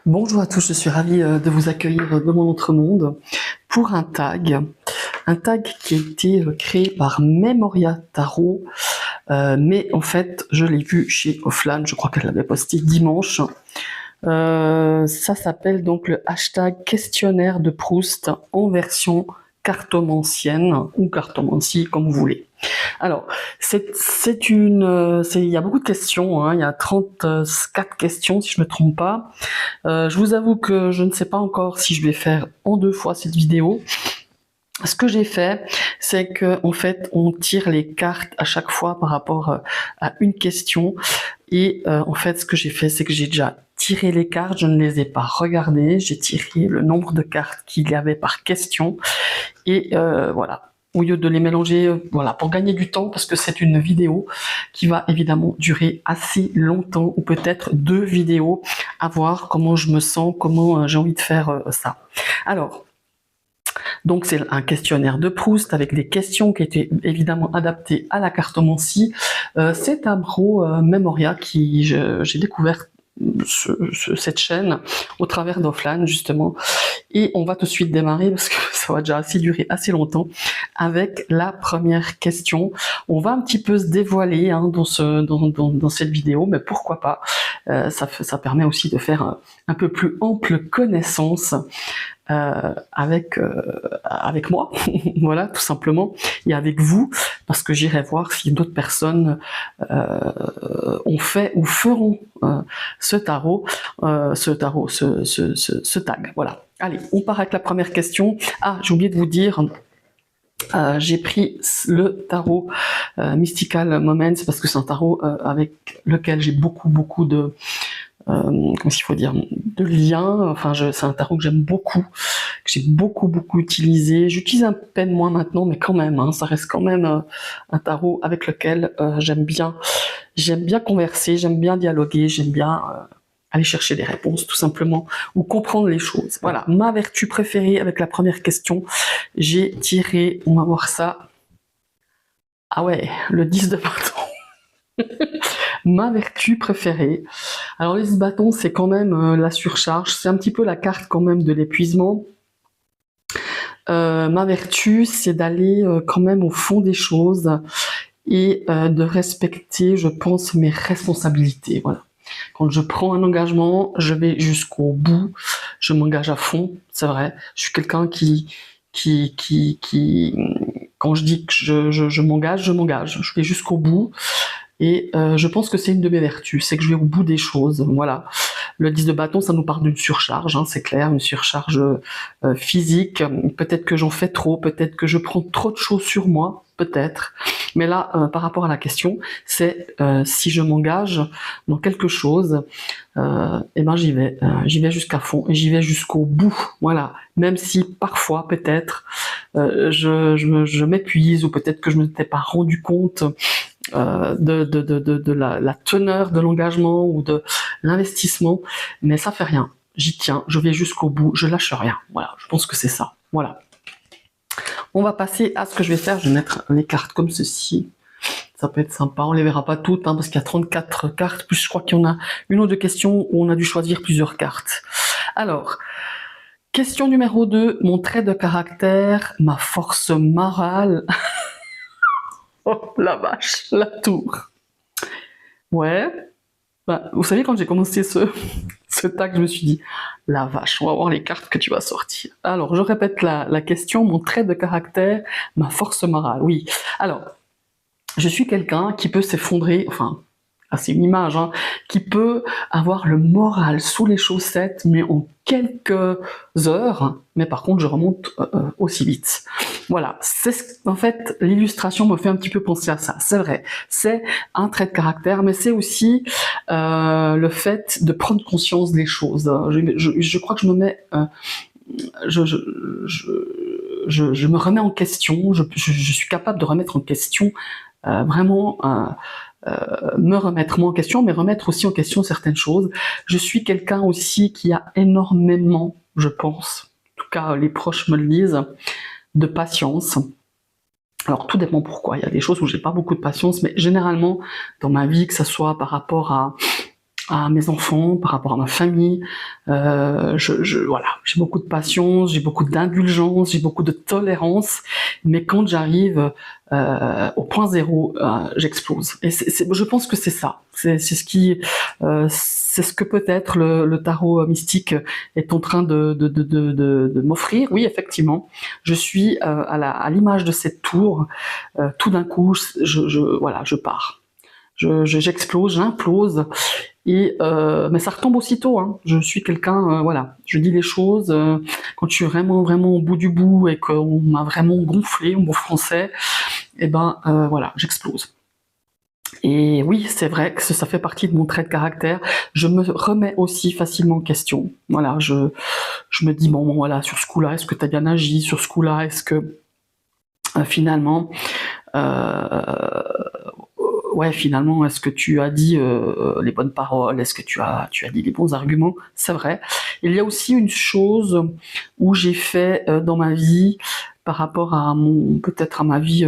Bonjour à tous, je suis ravie de vous accueillir dans mon autre monde pour un tag qui a été créé par Memoria Tarot, mais en fait je l'ai vu chez Offline, je crois qu'elle l'avait posté dimanche. Ça s'appelle donc le hashtag questionnaire de Proust en version cartomancienne ou cartomancie comme vous voulez. Alors, il y a beaucoup de questions, hein, il y a 34 questions si je me trompe pas. Je vous avoue que je ne sais pas encore si je vais faire en 2 fois cette vidéo. Ce que j'ai fait, c'est que en fait, on tire les cartes à chaque fois par rapport à une question. Et en fait, ce que j'ai fait, c'est que j'ai déjà tiré les cartes, je ne les ai pas regardées, j'ai tiré le nombre de cartes qu'il y avait par question. Et voilà, au lieu de les mélanger, voilà, pour gagner du temps, parce que c'est une vidéo qui va évidemment durer assez longtemps, ou peut-être 2 vidéos, à voir comment je me sens, comment j'ai envie de faire ça. Alors, donc c'est un questionnaire de Proust avec des questions qui étaient évidemment adaptées à la cartomancie. C'est un bro Memoria qui j'ai découvert cette chaîne au travers d'Offline justement, et on va tout de suite démarrer parce que ça va déjà durer assez longtemps avec la première question. On va un petit peu se dévoiler hein, dans cette vidéo, mais pourquoi pas, ça permet aussi de faire un peu plus ample connaissance avec moi, voilà, tout simplement, et avec vous, parce que j'irai voir si d'autres personnes ont fait ou feront ce tag. Voilà. Allez, on part avec la première question. Ah, j'ai oublié de vous dire. J'ai pris le tarot Mystical Moments parce que c'est un tarot avec lequel j'ai beaucoup de comment il faut dire, de liens. Enfin, c'est un tarot que j'aime beaucoup, que j'ai beaucoup utilisé. J'utilise un peine moins maintenant, mais quand même, hein, ça reste quand même un tarot avec lequel j'aime bien converser, j'aime bien dialoguer, j'aime bien aller chercher des réponses, tout simplement, ou comprendre les choses. Voilà, ma vertu préférée avec la première question. J'ai tiré, on va voir ça. Ah ouais, le 10 de bâton. Ma vertu préférée. Alors les 10 bâtons, c'est quand même la surcharge, c'est un petit peu la carte quand même de l'épuisement. Ma vertu, c'est d'aller quand même au fond des choses et de respecter, je pense, mes responsabilités. Voilà. Quand je prends un engagement, je vais jusqu'au bout, je m'engage à fond, c'est vrai. Je suis quelqu'un qui quand je dis que je m'engage, je vais jusqu'au bout. Et je pense que c'est une de mes vertus, c'est que je vais au bout des choses, voilà. Le 10 de bâton, ça nous parle d'une surcharge, hein, c'est clair, une surcharge physique. Peut-être que j'en fais trop, peut-être que je prends trop de choses sur moi, peut-être. Mais là, par rapport à la question, c'est si je m'engage dans quelque chose, et ben j'y vais jusqu'à fond, et j'y vais jusqu'au bout, voilà. Même si parfois, peut-être, je m'épuise, ou peut-être que je ne m'étais pas rendu compte de la teneur de l'engagement ou de l'investissement, mais ça fait rien. J'y tiens, je vais jusqu'au bout, je lâche rien. Voilà, je pense que c'est ça. Voilà. On va passer à ce que je vais faire. Je vais mettre les cartes comme ceci. Ça peut être sympa. On les verra pas toutes, hein, parce qu'il y a 34 cartes. Plus je crois qu'il y en a une ou deux questions où on a dû choisir plusieurs cartes. Alors, question numéro 2. Mon trait de caractère, ma force morale. Oh la vache, la tour. Ouais. Bah, vous savez, quand j'ai commencé ce tag, je me suis dit, la vache, on va voir les cartes que tu vas sortir. Alors, je répète la question, mon trait de caractère, ma force morale. Oui. Alors, je suis quelqu'un qui peut s'effondrer, enfin, c'est une image, hein, qui peut avoir le moral sous les chaussettes, mais en quelques heures, mais par contre, je remonte aussi vite. Voilà, en fait, l'illustration me fait un petit peu penser à ça, c'est vrai. C'est un trait de caractère, mais c'est aussi le fait de prendre conscience des choses. Je crois que je me mets... je me remets en question, je suis capable de remettre en question, vraiment... me remettre moi en question, mais remettre aussi en question certaines choses. Je suis quelqu'un aussi qui a énormément, je pense, en tout cas les proches me le disent, de patience. Alors tout dépend pourquoi, il y a des choses où j'ai pas beaucoup de patience, mais généralement dans ma vie, que ça soit par rapport à mes enfants, par rapport à ma famille. Voilà, j'ai beaucoup de patience, j'ai beaucoup d'indulgence, j'ai beaucoup de tolérance, mais quand j'arrive au point zéro, j'explose. Et je pense que c'est ça. C'est ce que peut-être le tarot mystique est en train de m'offrir. Oui, effectivement, je suis à l'image de cette tour. Tout d'un coup, voilà, je pars. J'explose, j'implose, mais ça retombe aussitôt. Hein. Je suis quelqu'un, voilà, je dis les choses quand je suis vraiment au bout du bout et qu'on m'a vraiment gonflé en bon français. Et ben voilà, j'explose. Et oui, c'est vrai que ça fait partie de mon trait de caractère. Je me remets aussi facilement en question. Voilà, je me dis bon, voilà, sur ce coup-là, est-ce que tu as bien agi? Sur ce coup-là, est-ce que finalement ouais, finalement, est-ce que tu as dit les bonnes paroles? Est-ce que tu as dit les bons arguments? C'est vrai. Il y a aussi une chose où j'ai fait dans ma vie, par rapport à peut-être à ma vie,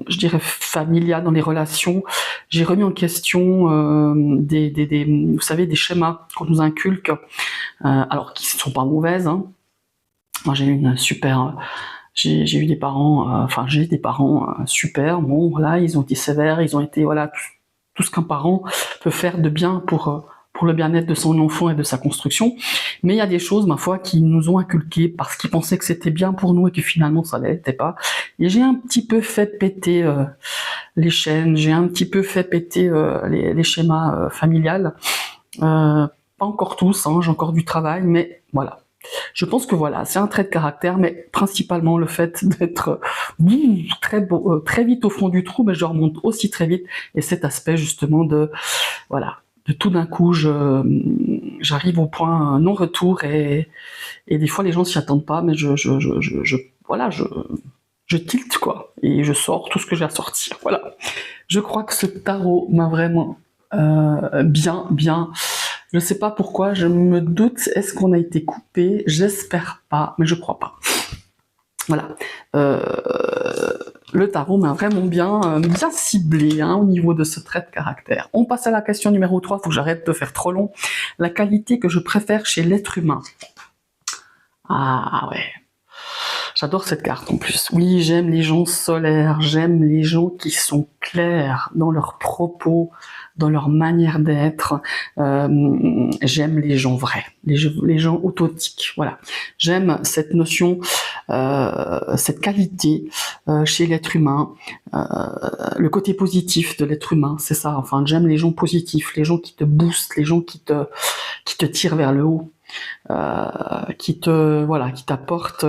je dirais familiale, dans les relations, j'ai remis en question vous savez, des schémas qu'on nous inculque, alors qui ne sont pas mauvaises. Hein. Moi, j'ai eu des parents, j'ai des parents super. Bon, voilà, ils ont été sévères, ils ont été, voilà, tout ce qu'un parent peut faire de bien pour le bien-être de son enfant et de sa construction. Mais il y a des choses, ma foi, qui nous ont inculquées parce qu'ils pensaient que c'était bien pour nous et que finalement ça l'était pas. Et j'ai un petit peu fait péter les chaînes, j'ai un petit peu fait péter les schémas familiales. Pas encore tous, hein, j'ai encore du travail, mais voilà. Je pense que voilà, c'est un trait de caractère, mais principalement le fait d'être très vite au fond du trou, mais je remonte aussi très vite. Et cet aspect justement voilà, de tout d'un coup, j'arrive au point non-retour et des fois les gens s'y attendent pas, mais voilà, je tilte quoi, et je sors tout ce que j'ai à sortir. Voilà. Je crois que ce tarot m'a vraiment bien. Je sais pas pourquoi, je me doute, est-ce qu'on a été coupé? J'espère pas, mais je crois pas. Voilà. Le tarot m'a vraiment bien ciblé au niveau de ce trait de caractère. On passe à la question numéro 3, faut que j'arrête de faire trop long. La qualité que je préfère chez l'être humain. Ah ouais. J'adore cette carte en plus. Oui, j'aime les gens solaires, j'aime les gens qui sont clairs dans leurs propos, dans leur manière d'être. J'aime les gens vrais, les gens authentiques. Voilà. J'aime cette notion, cette qualité chez l'être humain, le côté positif de l'être humain. C'est ça. Enfin, j'aime les gens positifs, les gens qui te boostent, les gens qui te tirent vers le haut, qui t'apportent.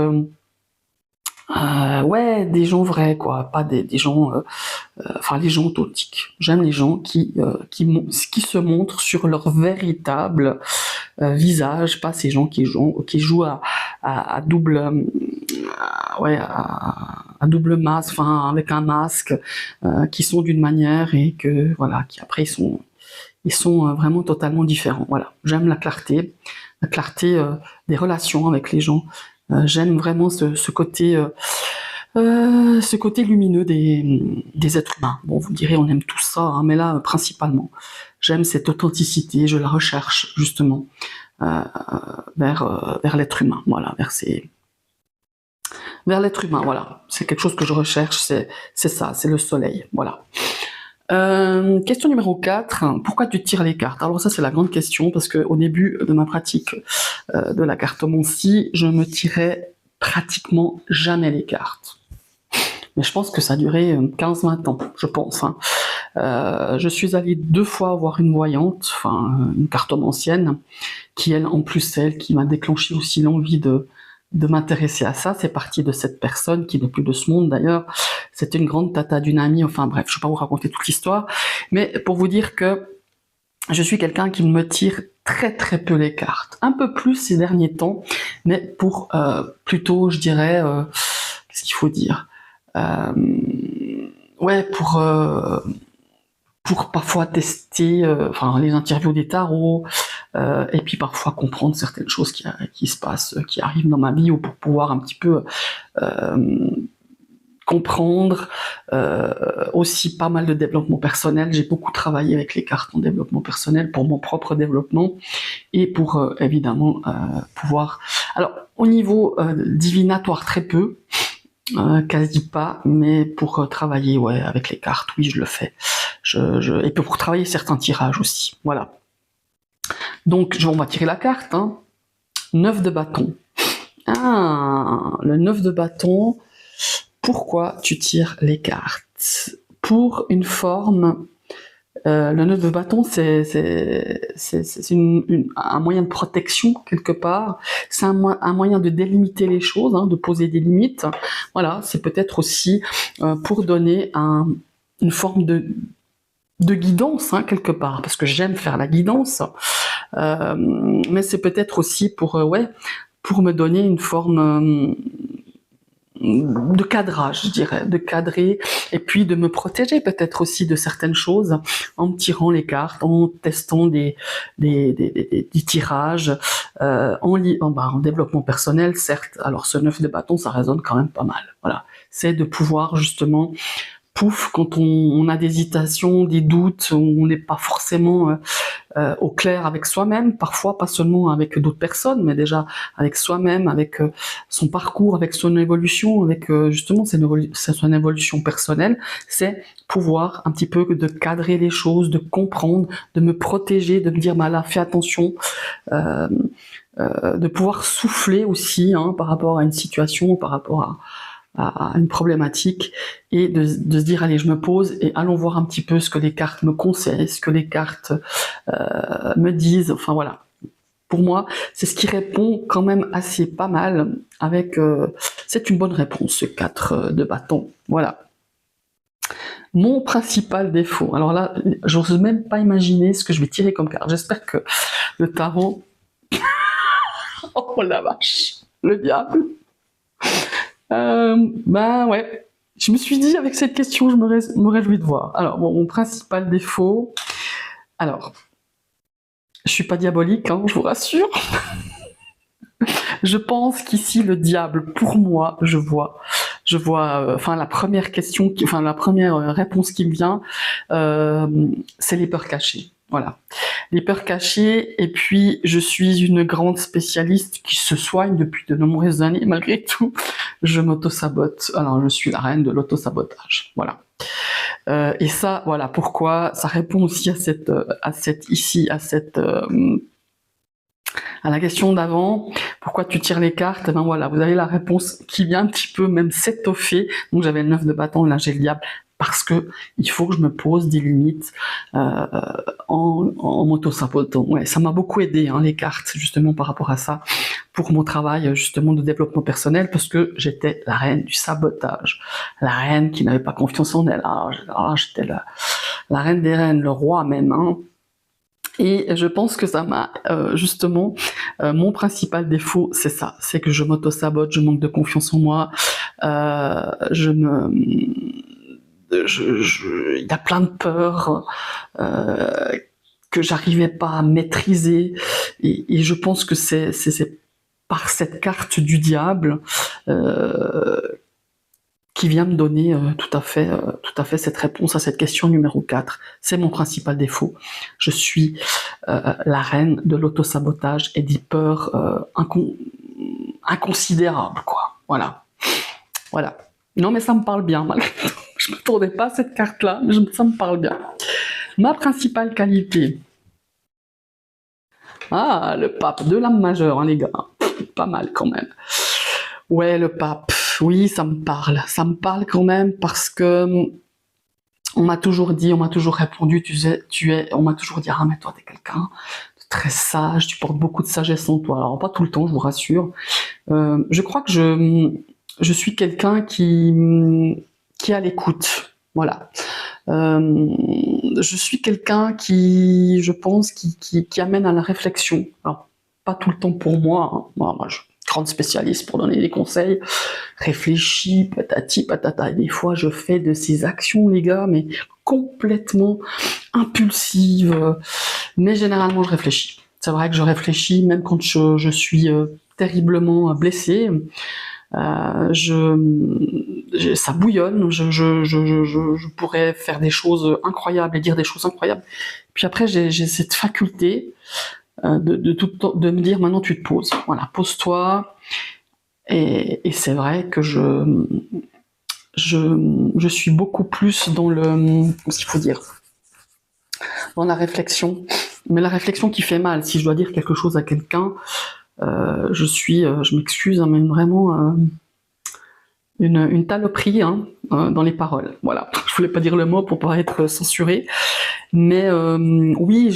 Ouais, des gens vrais, quoi, pas des gens, les gens authentiques. J'aime les gens qui se montrent sur leur véritable visage, pas ces gens qui jouent à double, à double masque, enfin avec un masque, qui sont d'une manière et que voilà, qui après ils sont vraiment totalement différents. Voilà, j'aime la clarté des relations avec les gens. J'aime vraiment ce côté lumineux des êtres humains. Bon, vous me direz, on aime tout ça, hein, mais là, principalement, j'aime cette authenticité, je la recherche, justement, vers l'être humain, voilà, vers l'être humain, voilà. C'est quelque chose que je recherche, c'est ça, c'est le soleil, voilà. Question numéro 4, pourquoi tu tires les cartes? Alors ça c'est la grande question, parce que au début de ma pratique de la cartomancie, je me tirais pratiquement jamais les cartes. Mais je pense que ça a duré 15-20 ans, je pense. Hein. Je suis allée 2 fois voir une voyante, une cartomancienne, qui elle, en plus celle qui m'a déclenché aussi l'envie de m'intéresser à ça. C'est parti de cette personne qui n'est plus de ce monde d'ailleurs. C'était une grande tata d'une amie, enfin bref, je ne vais pas vous raconter toute l'histoire, mais pour vous dire que je suis quelqu'un qui me tire très peu les cartes, un peu plus ces derniers temps, mais pour plutôt, je dirais, qu'est-ce qu'il faut dire, pour parfois tester les interviews des tarots, et puis parfois comprendre certaines choses qui se passent, qui arrivent dans ma vie, ou pour pouvoir un petit peu comprendre, aussi pas mal de développement personnel. J'ai beaucoup travaillé avec les cartes en développement personnel pour mon propre développement et pour évidemment pouvoir... Alors au niveau divinatoire très peu, quasi pas, mais pour travailler ouais avec les cartes, oui je le fais. Et pour travailler certains tirages aussi, voilà. Donc on va tirer la carte, hein. 9 de bâton. Ah, le 9 de bâton. Pourquoi tu tires les cartes? Pour une forme, le 9 de bâton, c'est un moyen de protection quelque part. C'est un moyen de délimiter les choses, hein, de poser des limites. Voilà, c'est peut-être aussi pour donner une forme de guidance, hein, quelque part, parce que j'aime faire la guidance. Mais c'est peut-être aussi pour ouais, pour me donner une forme de cadrage, je dirais, de cadrer, et puis de me protéger peut-être aussi de certaines choses en me tirant les cartes, en testant des tirages, en développement personnel, certes. Alors ce 9 de bâton, ça résonne quand même pas mal. Voilà, c'est de pouvoir justement pouf, quand on a des hésitations, des doutes, on n'est pas forcément au clair avec soi-même, parfois pas seulement avec d'autres personnes, mais déjà avec soi-même, avec son parcours, avec son évolution, avec justement son évolution personnelle, c'est pouvoir un petit peu de cadrer les choses, de comprendre, de me protéger, de me dire bah là fais attention, de pouvoir souffler aussi hein, par rapport à une situation, par rapport à une problématique et de se dire allez je me pose et allons voir un petit peu ce que les cartes me conseillent, ce que les cartes me disent, enfin voilà. Pour moi, c'est ce qui répond quand même assez pas mal avec... c'est une bonne réponse, ce 4 de bâton. Voilà. Mon principal défaut. Alors là, j'ose même pas imaginer ce que je vais tirer comme carte. J'espère que le tarot... oh la vache, le diable. Ben ouais, je me suis dit avec cette question, je me réjouis de voir. Alors bon, mon principal défaut, alors, je suis pas diabolique, hein, je vous rassure. Je pense qu'ici le diable, pour moi, je vois, enfin la première question, enfin la première réponse qui me vient, c'est les peurs cachées. Voilà, les peurs cachées, et puis je suis une grande spécialiste qui se soigne depuis de nombreuses années, malgré tout, je m'auto-sabote, alors je suis la reine de l'auto-sabotage, voilà. Et ça, voilà, pourquoi, ça répond aussi à la question d'avant, pourquoi tu tires les cartes, ben voilà, vous avez la réponse qui vient un petit peu même s'étoffer, donc j'avais le 9 de bâton, là j'ai le diable, parce que il faut que je me pose des limites en m'auto-sabotant. Ouais, ça m'a beaucoup aidé hein, les cartes justement par rapport à ça, pour mon travail justement de développement personnel, parce que j'étais la reine du sabotage, la reine qui n'avait pas confiance en elle. Alors j'étais la reine des reines, le roi même. Hein. Et je pense que ça m'a justement mon principal défaut, c'est ça, c'est que je m'auto-sabote, je manque de confiance en moi, il y a plein de peurs que j'arrivais pas à maîtriser, et je pense que c'est par cette carte du diable qui vient me donner tout à fait cette réponse à cette question numéro 4. C'est mon principal défaut. Je suis la reine de l'auto-sabotage et des peurs inconsidérables, quoi. Voilà. Voilà. Non, mais ça me parle bien, malgré tout. Je ne m'attendais pas à cette carte-là, mais ça me parle bien. Ma principale qualité. Ah, le pape de l'âme majeure, hein, les gars. Pas mal, quand même. Ouais, le pape. Oui, ça me parle quand même, parce que on m'a toujours dit, on m'a toujours répondu, on m'a toujours dit, ah mais toi t'es quelqu'un de très sage, tu portes beaucoup de sagesse en toi. Alors pas tout le temps, je vous rassure. Je crois que je suis quelqu'un qui est à l'écoute. Voilà. Je suis quelqu'un qui, je pense, qui amène à la réflexion. Alors pas tout le temps pour moi. Hein. Moi, je grande spécialiste pour donner des conseils, réfléchis, patati patata, et des fois je fais de ces actions les gars, mais complètement impulsives, mais généralement je réfléchis. C'est vrai que je réfléchis, même quand je suis terriblement blessée, je ça bouillonne, je pourrais faire des choses incroyables et dire des choses incroyables. Puis après, j'ai cette faculté de me dire, maintenant tu te poses, voilà, pose-toi. Et c'est vrai que je suis beaucoup plus dans ce qu'il faut dire, dans la réflexion, mais la réflexion qui fait mal. Si je dois dire quelque chose à quelqu'un, je m'excuse, hein, mais vraiment une taloperie, hein, dans les paroles. Voilà, je voulais pas dire le mot pour pas être censuré, mais oui,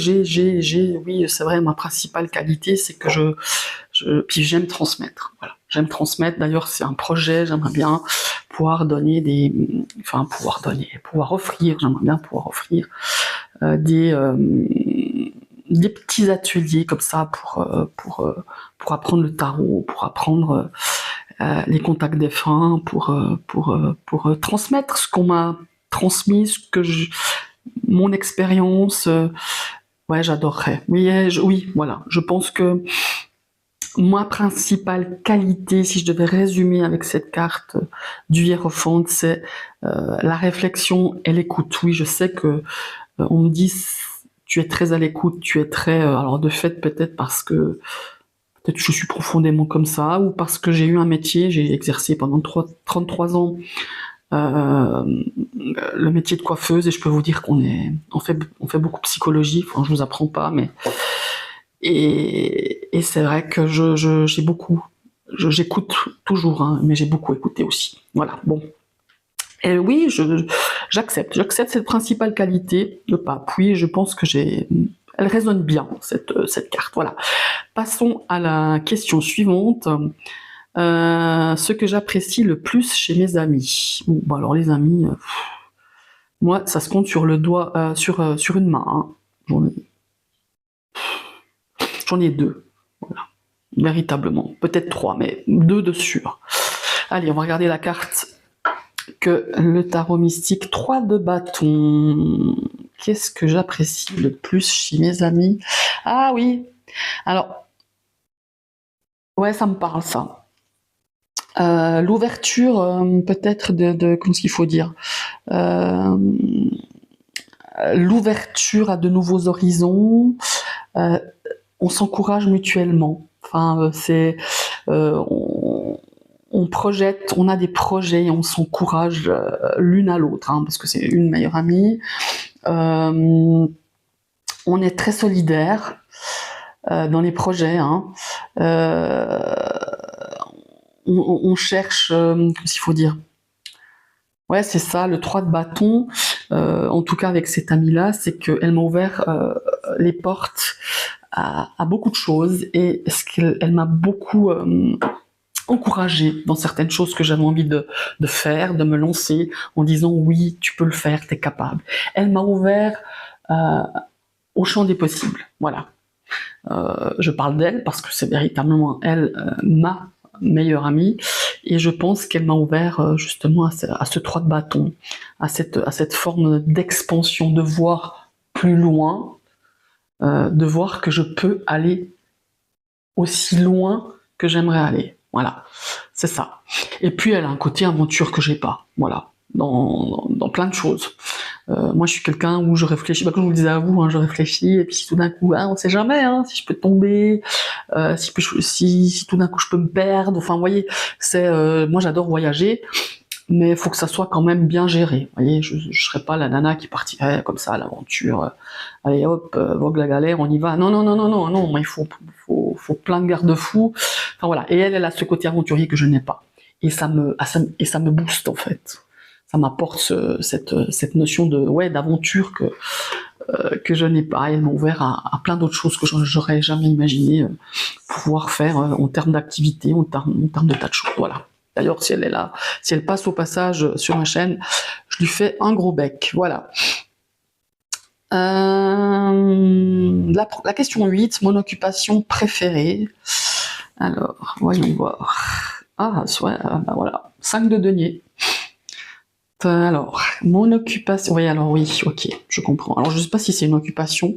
oui, c'est vrai, ma principale qualité, c'est que puis j'aime transmettre. Voilà, j'aime transmettre. D'ailleurs, c'est un projet. J'aimerais bien pouvoir donner pouvoir offrir. J'aimerais bien pouvoir offrir des petits ateliers comme ça pour apprendre le tarot, pour apprendre les contacts défunts, pour transmettre ce qu'on m'a transmis, mon expérience. Ouais, j'adorerais. Oui, oui, voilà. Je pense que ma principale qualité, si je devais résumer avec cette carte du Hiérophant, c'est la réflexion et l'écoute. Oui, je sais que on me dit tu es très à l'écoute, tu es très... alors de fait, peut-être parce que je suis profondément comme ça, ou parce que j'ai eu un métier, j'ai exercé pendant 33 ans le métier de coiffeuse, et je peux vous dire on fait beaucoup de psychologie, enfin je vous apprends pas, mais... Et c'est vrai que j'ai beaucoup... J'écoute toujours, hein, mais j'ai beaucoup écouté aussi. Voilà, bon. Et oui, j'accepte cette principale qualité, le pape. Oui, je pense que elle résonne bien, cette carte. Voilà. Passons à la question suivante. Ce que j'apprécie le plus chez mes amis. Bon, alors les amis, moi, ça se compte sur le doigt, sur une main. Hein. J'en ai deux. Voilà. Véritablement. Peut-être trois, mais deux de sûr. Allez, on va regarder la carte que le tarot mystique, 3 de bâton. Qu'est-ce que j'apprécie le plus chez mes amis? Ah oui, alors, ouais, ça me parle ça. L'ouverture, peut-être comment qu'il faut dire, l'ouverture à de nouveaux horizons. On s'encourage mutuellement. Enfin, on projette, on a des projets et on s'encourage l'une à l'autre, hein, parce que c'est une meilleure amie. On est très solidaires dans les projets. Hein. On cherche, qu'est-ce qu'il faut dire? Ouais, c'est ça, le 3 de bâton, en tout cas avec cette amie-là, c'est qu'elle m'a ouvert les portes à beaucoup de choses, et elle m'a beaucoup encouragée dans certaines choses que j'avais envie de faire, de me lancer, en disant oui, tu peux le faire, t'es capable. Elle m'a ouvert au champ des possibles, voilà. Je parle d'elle parce que c'est véritablement elle, ma meilleure amie, et je pense qu'elle m'a ouvert justement à ce 3 de bâton, à cette forme d'expansion, de voir plus loin, de voir que je peux aller aussi loin que j'aimerais aller. Voilà, c'est ça. Et puis elle a un côté aventure que j'ai pas, voilà, dans plein de choses. Moi je suis quelqu'un où je réfléchis, comme je vous le disais à vous, hein, je réfléchis, et puis si tout d'un coup, hein, on sait jamais, hein, si je peux tomber, si tout d'un coup je peux me perdre, enfin vous voyez, moi j'adore voyager, mais il faut que ça soit quand même bien géré. Vous voyez, je serais pas la nana qui partirait comme ça à l'aventure. Allez hop, vogue la galère, on y va. Non, non, non, non, non, non. Moi, il faut plein de garde-fous. Enfin voilà. Et elle a ce côté aventurier que je n'ai pas. Et ça me booste en fait. Ça m'apporte cette notion d'aventure que je n'ai pas. Et elle m'a ouvert à plein d'autres choses que j'aurais jamais imaginé pouvoir faire en termes d'activité, en termes de tas de choses. Voilà. D'ailleurs, si elle est là, si elle passe au passage sur ma chaîne, je lui fais un gros bec. Voilà. La question 8, mon occupation préférée. Alors, voyons voir. Ah, bah voilà, 5 de denier. Alors, mon occupation... Oui, alors oui, ok, je comprends. Alors, je ne sais pas si c'est une occupation,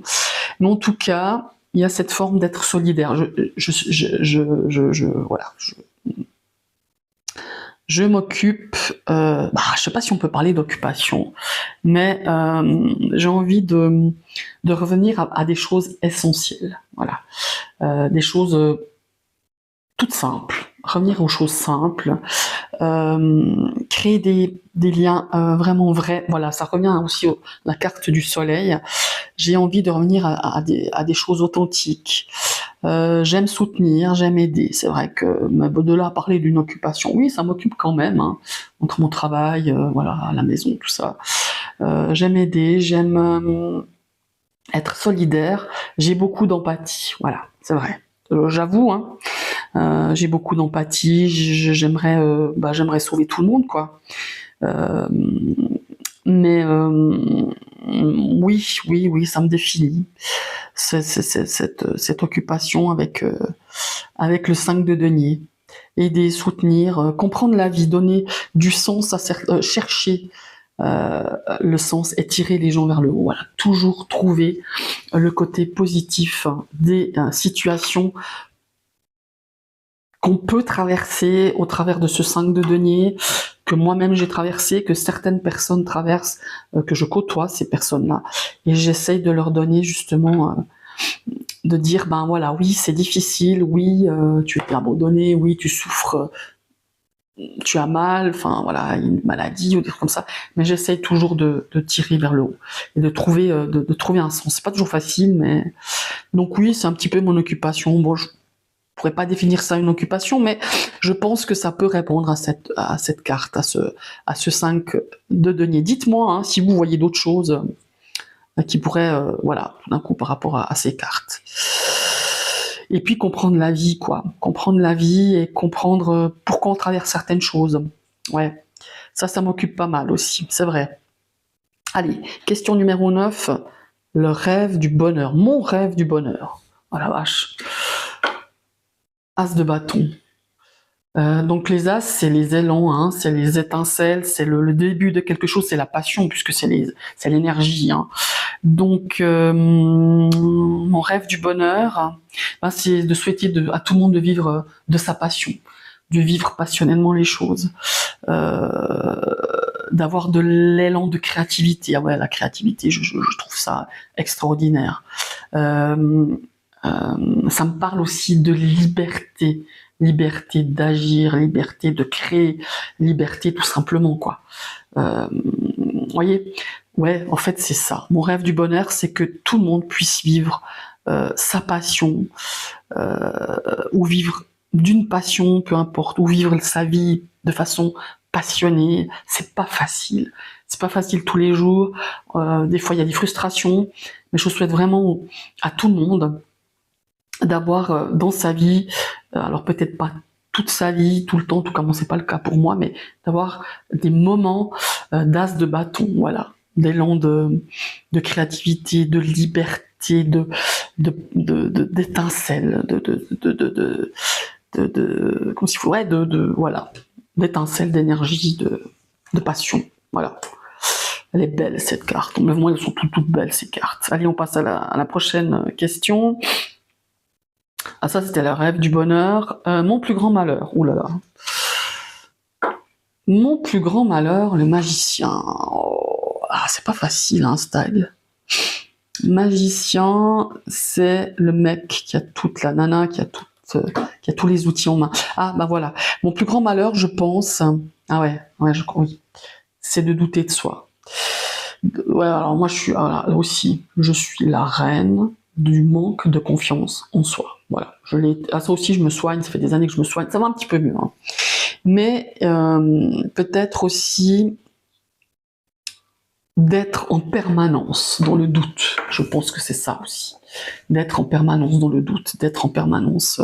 mais en tout cas, il y a cette forme d'être solidaire. Voilà, je m'occupe, je sais pas si on peut parler d'occupation, mais j'ai envie de revenir à des choses essentielles, voilà, des choses toutes simples, revenir aux choses simples, créer des liens vraiment vrais, voilà, ça revient aussi à la carte du soleil, j'ai envie de revenir à des choses authentiques. J'aime soutenir, j'aime aider. C'est vrai que de là à parler d'une occupation, oui, ça m'occupe quand même, hein, entre mon travail, voilà, à la maison, tout ça. J'aime aider, j'aime être solidaire. J'ai beaucoup d'empathie, voilà, c'est vrai. J'avoue, hein, j'ai beaucoup d'empathie. J'aimerais sauver tout le monde, quoi. Euh, mais oui, ça me définit. Cette occupation avec le 5 de denier. Aider, soutenir, comprendre la vie, donner du sens chercher le sens et tirer les gens vers le haut. Voilà, toujours trouver le côté positif des situations qu'on peut traverser au travers de ce 5 de denier, que moi-même j'ai traversé, que certaines personnes traversent, que je côtoie ces personnes-là, et j'essaye de leur donner justement, de dire, ben voilà, oui, c'est difficile, oui, tu es abandonné, oui, tu souffres, tu as mal, enfin voilà, une maladie ou des trucs comme ça, mais j'essaye toujours de tirer vers le haut et de trouver un sens. C'est pas toujours facile, mais donc oui, c'est un petit peu mon occupation. Bon, je pourrais pas définir ça une occupation, mais je pense que ça peut répondre à cette carte, à ce 5 de denier. Dites-moi hein, si vous voyez d'autres choses qui pourraient, voilà, tout d'un coup par rapport à ces cartes. Et puis comprendre la vie, quoi. Comprendre la vie et comprendre pourquoi on traverse certaines choses. Ouais, ça m'occupe pas mal aussi, c'est vrai. Allez, question numéro 9, le rêve du bonheur. Mon rêve du bonheur. Oh la vache. As de bâton. Donc les as, c'est les élans, hein, c'est les étincelles, c'est le début de quelque chose, c'est la passion, puisque c'est l'énergie. Hein. Donc mon rêve du bonheur, c'est de souhaiter à tout le monde de vivre de sa passion, de vivre passionnellement les choses, d'avoir de l'élan de créativité. Ah ouais, la créativité, je trouve ça extraordinaire. Ça me parle aussi de liberté. Liberté d'agir, liberté de créer, liberté tout simplement, quoi. Vous voyez, ouais, en fait, c'est ça. Mon rêve du bonheur, c'est que tout le monde puisse vivre sa passion, ou vivre d'une passion, peu importe, ou vivre sa vie de façon passionnée. C'est pas facile. C'est pas facile tous les jours. Des fois, il y a des frustrations, mais je souhaite vraiment à tout le monde d'avoir dans sa vie, alors peut-être pas toute sa vie, tout le temps, tout comme c'est pas le cas pour moi, mais d'avoir des moments d'as de bâton, voilà, d'élan de créativité, de liberté, d'étincelles, comme s'il faut, ouais, voilà, d'étincelles, d'énergie, de passion, voilà. Elle est belle cette carte. Mais moi, elles sont toutes belles ces cartes. Allez, on passe à la prochaine question. Ah, ça, c'était le rêve du bonheur. Mon plus grand malheur. Ouh là là. Mon plus grand malheur, le magicien. Oh, ah, c'est pas facile, hein, style. Magicien, c'est le mec qui a toute la nana, qui a tous les outils en main. Ah, bah voilà. Mon plus grand malheur, je pense. Ah ouais, je crois, oui. C'est de douter de soi. Ouais, alors moi, aussi, je suis la reine du manque de confiance en soi. Voilà, ça aussi je me soigne, ça fait des années que je me soigne, ça va un petit peu mieux. Hein. Mais peut-être aussi d'être en permanence dans le doute. Je pense que c'est ça aussi. D'être en permanence dans le doute, d'être en permanence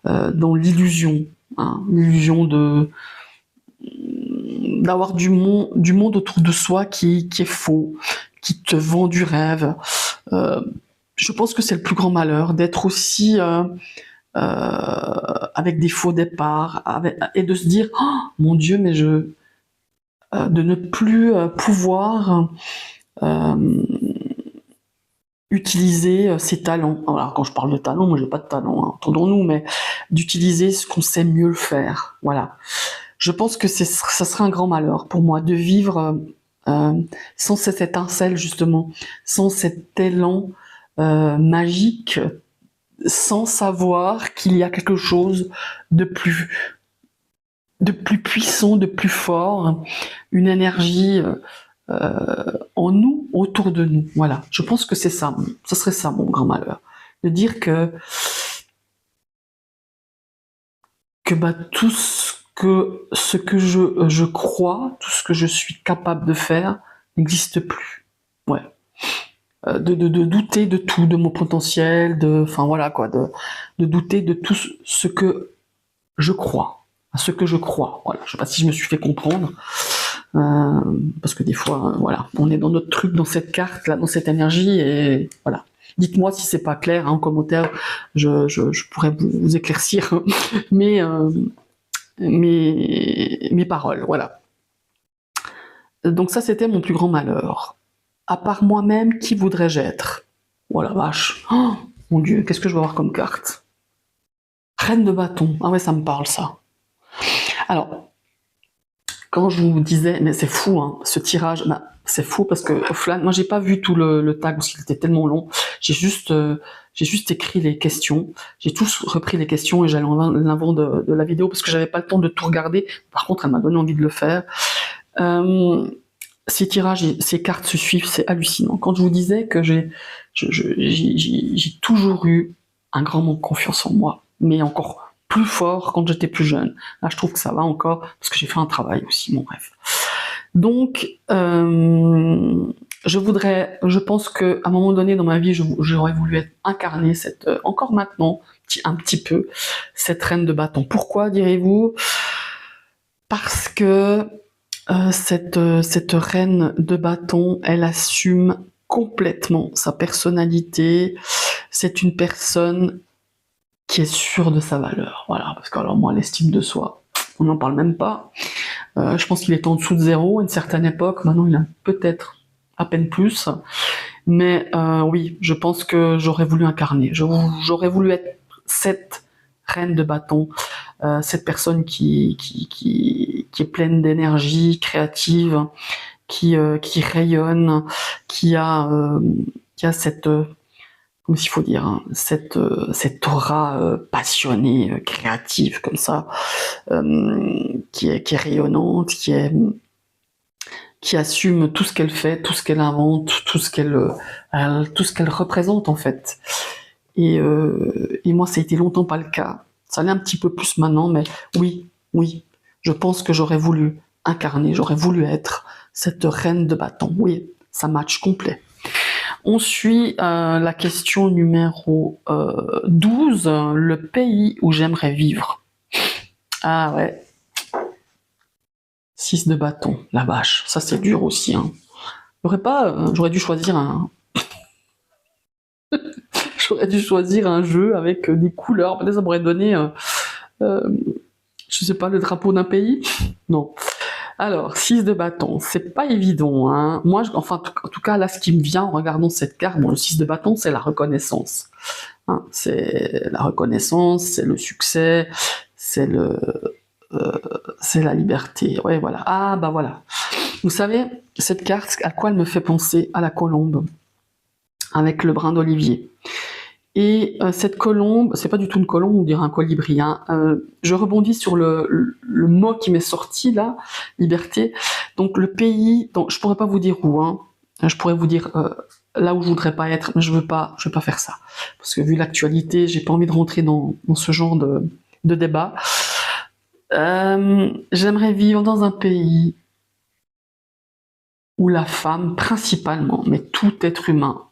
dans l'illusion. Hein, l'illusion d'avoir du monde autour de soi qui est faux, qui te vend du rêve. Je pense que c'est le plus grand malheur, d'être aussi avec des faux départs, et de se dire oh, mon Dieu, mais de ne plus pouvoir utiliser ses talents. Alors quand je parle de talent, moi j'ai pas de talent, hein, entendons-nous, mais d'utiliser ce qu'on sait mieux le faire. Voilà. Je pense que ça serait un grand malheur pour moi de vivre sans cette étincelle justement, sans cet élan magique, sans savoir qu'il y a quelque chose de plus, de plus puissant, de plus fort, une énergie en nous, autour de nous. Voilà, je pense que c'est ça, ce serait ça mon grand malheur, de dire que bah, tout ce que je crois, tout ce que je suis capable de faire n'existe plus. Ouais. De douter de tout, de mon potentiel, enfin voilà quoi, de douter de tout ce que je crois, à ce que je crois. Voilà, je sais pas si je me suis fait comprendre, parce que des fois, voilà, on est dans notre truc, dans cette carte là, dans cette énergie, et voilà. Dites-moi si c'est pas clair, hein, en commentaire, je pourrais vous éclaircir mes paroles, voilà. Donc ça, c'était mon plus grand malheur. À part moi-même, qui voudrais-je être? Oh la vache. Oh, mon Dieu, qu'est-ce que je vais avoir comme carte? Reine de bâton. Ah ouais, ça me parle, ça. Alors, quand je vous disais, mais c'est fou, hein, ce tirage, bah, c'est fou parce que moi j'ai pas vu tout le tag parce qu'il était tellement long. J'ai juste écrit les questions. J'ai tous repris les questions et j'allais en l'avant de la vidéo parce que j'avais pas le temps de tout regarder. Par contre, elle m'a donné envie de le faire. Ces tirages et ces cartes se suivent, c'est hallucinant. Quand je vous disais que j'ai toujours eu un grand manque de confiance en moi, mais encore plus fort quand j'étais plus jeune. Là, je trouve que ça va encore, parce que j'ai fait un travail aussi, bon bref. Donc, je pense qu'à un moment donné dans ma vie, j'aurais voulu être incarnée, encore maintenant, un petit peu, cette reine de bâton. Pourquoi, direz-vous? Parce que cette reine de bâton, elle assume complètement sa personnalité. C'est une personne qui est sûre de sa valeur. Voilà, parce que alors moi, l'estime de soi, on n'en parle même pas. Je pense qu'il est en dessous de zéro à une certaine époque. Maintenant, il a peut-être à peine plus. Mais oui, je pense que j'aurais voulu incarner. J'aurais voulu être cette reine de bâton, cette personne qui est pleine d'énergie, créative, qui rayonne, qui a cette, comment il faut dire, hein, cette aura passionnée, créative comme ça, qui est rayonnante, qui assume tout ce qu'elle fait, tout ce qu'elle invente, tout ce qu'elle représente en fait. Et moi, ça a été longtemps pas le cas. Ça l'est un petit peu plus maintenant, mais oui, je pense que j'aurais voulu incarner, j'aurais voulu être cette reine de bâton. Oui, ça match complet. On suit la question numéro 12, le pays où j'aimerais vivre. Ah ouais. 6 de bâton, la vache, ça c'est dur aussi. Hein. J'aurais dû choisir un... J'aurais dû choisir un jeu avec des couleurs, peut-être ça m'aurait donné, je sais pas, le drapeau d'un pays. Non. Alors, 6 de bâton, c'est pas évident. Hein. Moi, en tout cas, là, ce qui me vient en regardant cette carte, bon, le 6 de bâton, c'est la reconnaissance. Hein, c'est la reconnaissance, c'est le succès, c'est la liberté. Ouais, voilà. Ah, bah voilà. Vous savez, cette carte, à quoi elle me fait penser? À la colombe, avec le brin d'olivier. Et cette colombe, c'est pas du tout une colombe, on dirait un colibri. Hein. Je rebondis sur le mot qui m'est sorti là, liberté. Donc le pays, je pourrais pas vous dire où. Hein. Je pourrais vous dire là où je voudrais pas être, mais je veux pas faire ça parce que vu l'actualité, j'ai pas envie de rentrer dans ce genre de débat. J'aimerais vivre dans un pays où la femme, principalement, mais tout être humain,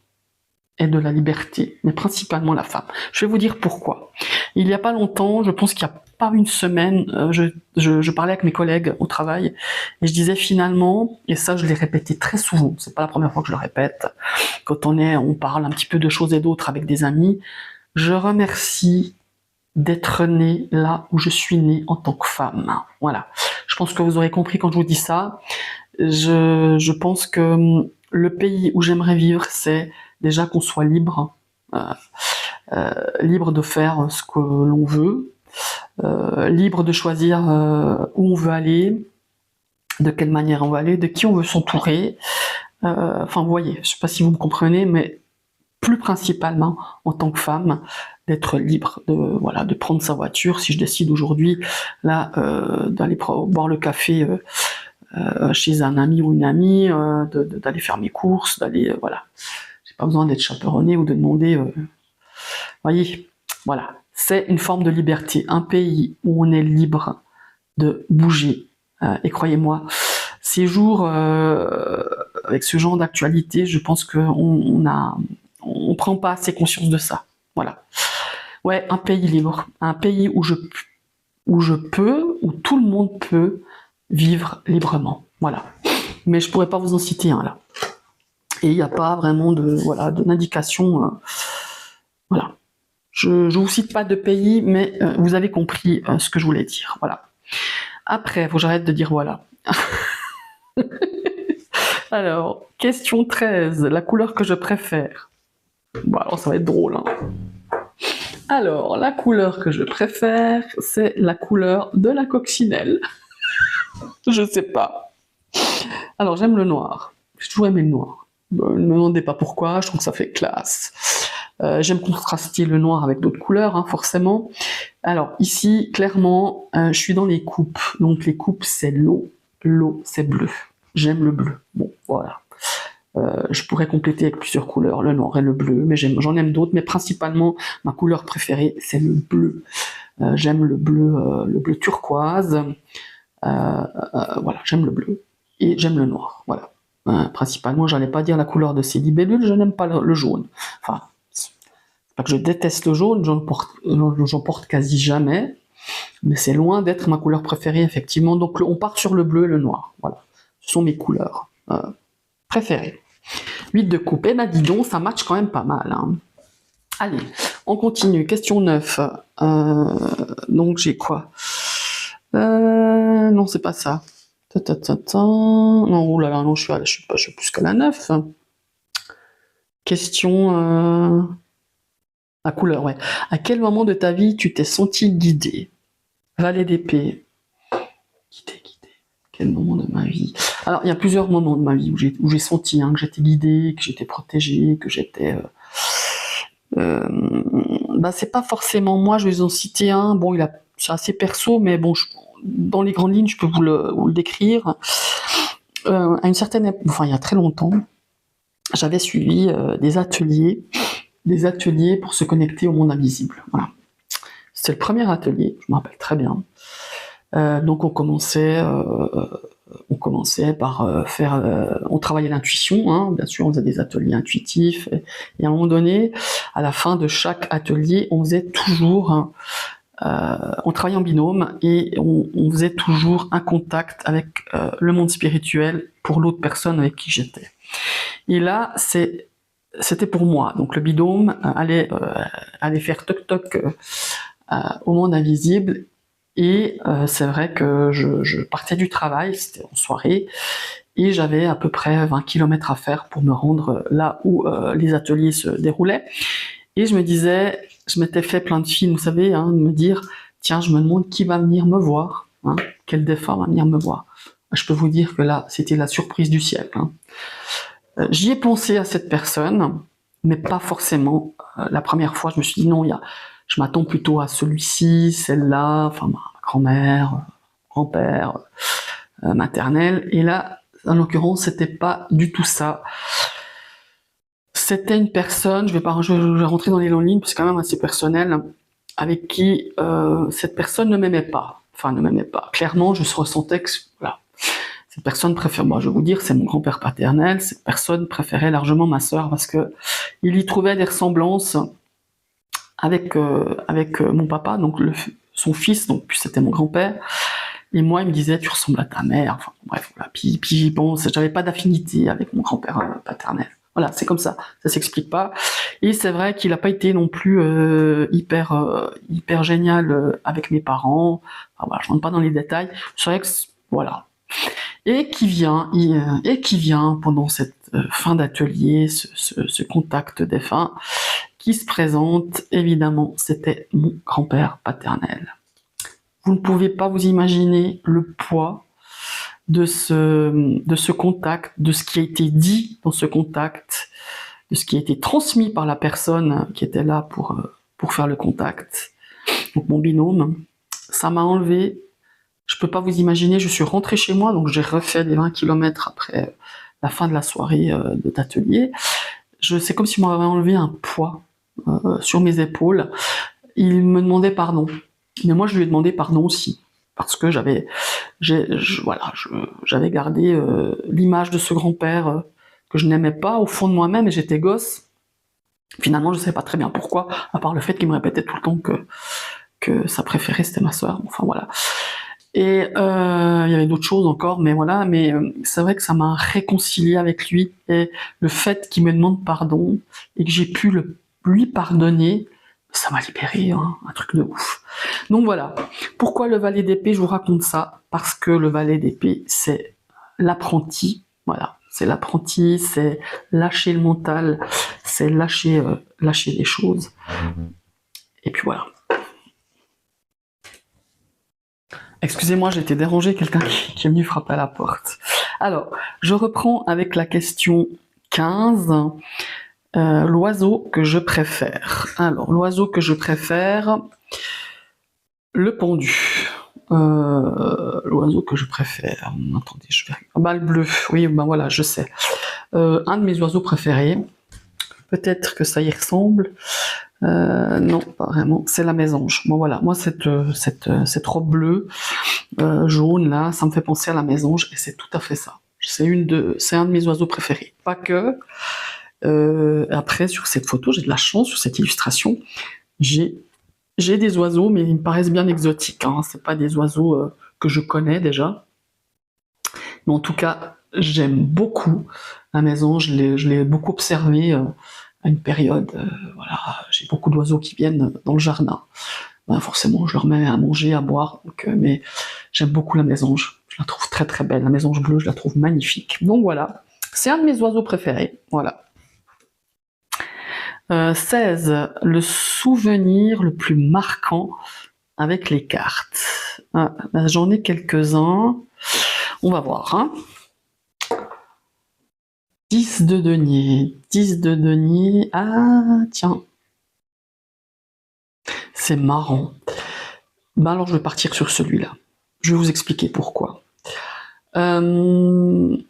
est de la liberté, mais principalement la femme. Je vais vous dire pourquoi. Il y a pas longtemps, je pense qu'il y a pas une semaine, je parlais avec mes collègues au travail, et je disais finalement, et ça je l'ai répété très souvent, c'est pas la première fois que je le répète, quand on parle un petit peu de choses et d'autres avec des amis, je remercie d'être née là où je suis née en tant que femme. Voilà. Je pense que vous aurez compris quand je vous dis ça. Je pense que le pays où j'aimerais vivre, c'est déjà qu'on soit libre, libre de faire ce que l'on veut, libre de choisir où on veut aller, de quelle manière on veut aller, de qui on veut s'entourer. Enfin, vous voyez, je ne sais pas si vous me comprenez, mais plus principalement en tant que femme, d'être libre de prendre sa voiture. Si je décide aujourd'hui là d'aller boire le café chez un ami ou une amie, d'aller faire mes courses, d'aller voilà, j'ai pas besoin d'être chaperonnée ou de demander. Voyez, voilà, c'est une forme de liberté, un pays où on est libre de bouger. Et croyez-moi, ces jours avec ce genre d'actualité, je pense on prend pas assez conscience de ça. Voilà. Ouais, un pays libre, un pays où où tout le monde peut vivre librement. Voilà. Mais je pourrais pas vous en citer un là. Et il n'y a pas vraiment d'indication. Voilà. Je vous cite pas de pays, mais vous avez compris ce que je voulais dire. Voilà. Après, faut que j'arrête de dire voilà. Alors, question 13, la couleur que je préfère. Bon, alors ça va être drôle, hein. Alors, la couleur que je préfère, c'est la couleur de la coccinelle. Je sais pas. Alors, j'aime le noir. J'ai toujours aimé le noir. Ne me demandez pas pourquoi, je trouve que ça fait classe. J'aime contraster le noir avec d'autres couleurs, hein, forcément. Alors, ici, clairement, je suis dans les coupes. Donc, les coupes, c'est l'eau. L'eau, c'est bleu. J'aime le bleu. Bon, voilà. Je pourrais compléter avec plusieurs couleurs, le noir et le bleu, mais j'en aime d'autres, mais principalement, ma couleur préférée, c'est le bleu. J'aime le bleu turquoise. Voilà, j'aime le bleu. Et j'aime le noir, voilà. Principalement, j'allais pas dire la couleur de ces libellules, je n'aime pas le jaune. Enfin, c'est pas que je déteste le jaune, j'en porte quasi jamais, mais c'est loin d'être ma couleur préférée, effectivement. Donc, on part sur le bleu et le noir, voilà. Ce sont mes couleurs préférées. 8 de coupe. Eh ben dis donc, ça match quand même pas mal, hein. Allez, on continue. Question 9. Donc j'ai quoi Non, c'est pas ça. Non, oulala, non, je suis plus qu'à la 9. Question... La couleur, ouais. À quel moment de ta vie tu t'es senti guidé? Valet d'épée. Guidé. Quel moment de ma vie? Alors, il y a plusieurs moments de ma vie où j'ai senti que j'étais guidé, que j'étais protégé, que j'étais... c'est pas forcément moi, je vais en citer un. Bon, c'est assez perso, mais bon, dans les grandes lignes, je peux vous le décrire. À une certaine époque, enfin, il y a très longtemps, j'avais suivi des ateliers pour se connecter au monde invisible. Voilà. C'était le premier atelier, je me rappelle très bien. Donc on commençait par faire... on travaillait l'intuition, hein, bien sûr, on faisait des ateliers intuitifs, et à un moment donné, à la fin de chaque atelier, on faisait toujours... on travaillait en binôme, et on faisait toujours un contact avec le monde spirituel pour l'autre personne avec qui j'étais. Et là, c'était pour moi. Donc le binôme allait faire toc-toc au monde invisible. Et c'est vrai que je partais du travail, c'était en soirée, et j'avais à peu près 20 km à faire pour me rendre là où les ateliers se déroulaient. Et je m'étais fait plein de films, vous savez, hein, de me dire, tiens, je me demande qui va venir me voir, hein, quel défunt va venir me voir. Je peux vous dire que là, c'était la surprise du siècle, hein. J'y ai pensé à cette personne, mais pas forcément. La première fois, je me suis dit, non, je m'attends plutôt à celui-ci, celle-là, enfin ma grand-mère, grand-père, maternelle. Et là, en l'occurrence, c'était pas du tout ça. C'était une personne, je vais rentrer dans les longues lignes, parce que c'est quand même assez personnel, avec qui cette personne ne m'aimait pas. Enfin, ne m'aimait pas. Clairement, je ressentais que, voilà, cette personne préfère, moi je vais vous dire, c'est mon grand-père paternel, cette personne préférait largement ma sœur, parce que il y trouvait des ressemblances avec mon papa, donc son fils, donc puis c'était mon grand-père, et moi il me disait tu ressembles à ta mère, enfin bref, voilà. Puis bon, j'avais pas d'affinité avec mon grand-père paternel. Voilà, c'est comme ça s'explique pas. Et c'est vrai qu'il a pas été non plus hyper génial avec mes parents. Enfin, voilà, je rentre pas dans les détails. C'est vrai que voilà. Et qui vient pendant cette fin d'atelier, ce contact défunt, qui se présente, évidemment, c'était mon grand-père paternel. Vous ne pouvez pas vous imaginer le poids de ce contact, de ce qui a été dit dans ce contact, de ce qui a été transmis par la personne qui était là pour faire le contact. Donc mon binôme, ça m'a enlevé, je peux pas vous imaginer, je suis rentrée chez moi, donc j'ai refait les 20 km après la fin de la soirée d'atelier. C'est comme si on m'avait enlevé un poids sur mes épaules. Il me demandait pardon, mais moi je lui ai demandé pardon aussi, parce que j'avais gardé l'image de ce grand-père que je n'aimais pas au fond de moi-même, et j'étais gosse. Finalement, je ne savais pas très bien pourquoi, à part le fait qu'il me répétait tout le temps que sa préférée c'était ma sœur. Enfin voilà. Et il y avait d'autres choses encore, mais voilà. Mais c'est vrai que ça m'a réconcilié avec lui, et le fait qu'il me demande pardon et que j'ai pu lui pardonner, ça m'a libéré, hein, un truc de ouf. Donc voilà. Pourquoi le valet d'épée? Je vous raconte ça parce que le valet d'épée, c'est l'apprenti. Voilà. C'est l'apprenti, c'est lâcher le mental, c'est lâcher les choses. Et puis voilà. Excusez-moi, j'ai été dérangé, quelqu'un qui est venu frapper à la porte. Alors, je reprends avec la question 15. L'oiseau que je préfère. Alors, l'oiseau que je préfère, le pendu. L'oiseau que je préfère. Attendez, je vais. Bah, le bleu. Oui, bah voilà, je sais. Un de mes oiseaux préférés. Peut-être que ça y ressemble. Non, pas vraiment. C'est la mésange. Bon voilà, moi cette robe bleue, jaune là, ça me fait penser à la mésange, et c'est tout à fait ça. C'est un de mes oiseaux préférés. Pas que. Après, sur cette photo, j'ai de la chance, sur cette illustration, j'ai des oiseaux, mais ils me paraissent bien exotiques. Hein. C'est pas des oiseaux que je connais déjà. Mais en tout cas, j'aime beaucoup la mésange. Je l'ai beaucoup observée à une période. Voilà, j'ai beaucoup d'oiseaux qui viennent dans le jardin. Ben, forcément, je leur mets à manger, à boire. Donc, mais j'aime beaucoup la mésange. Je la trouve très très belle. La mésange bleue, je la trouve magnifique. Donc voilà, c'est un de mes oiseaux préférés. Voilà. 16. Le souvenir le plus marquant avec les cartes. Ah, ben, j'en ai quelques-uns. On va voir. Hein. 10 de denier. 10 de denier. Ah, tiens. C'est marrant. Ben alors, je vais partir sur celui-là. Je vais vous expliquer pourquoi. Comme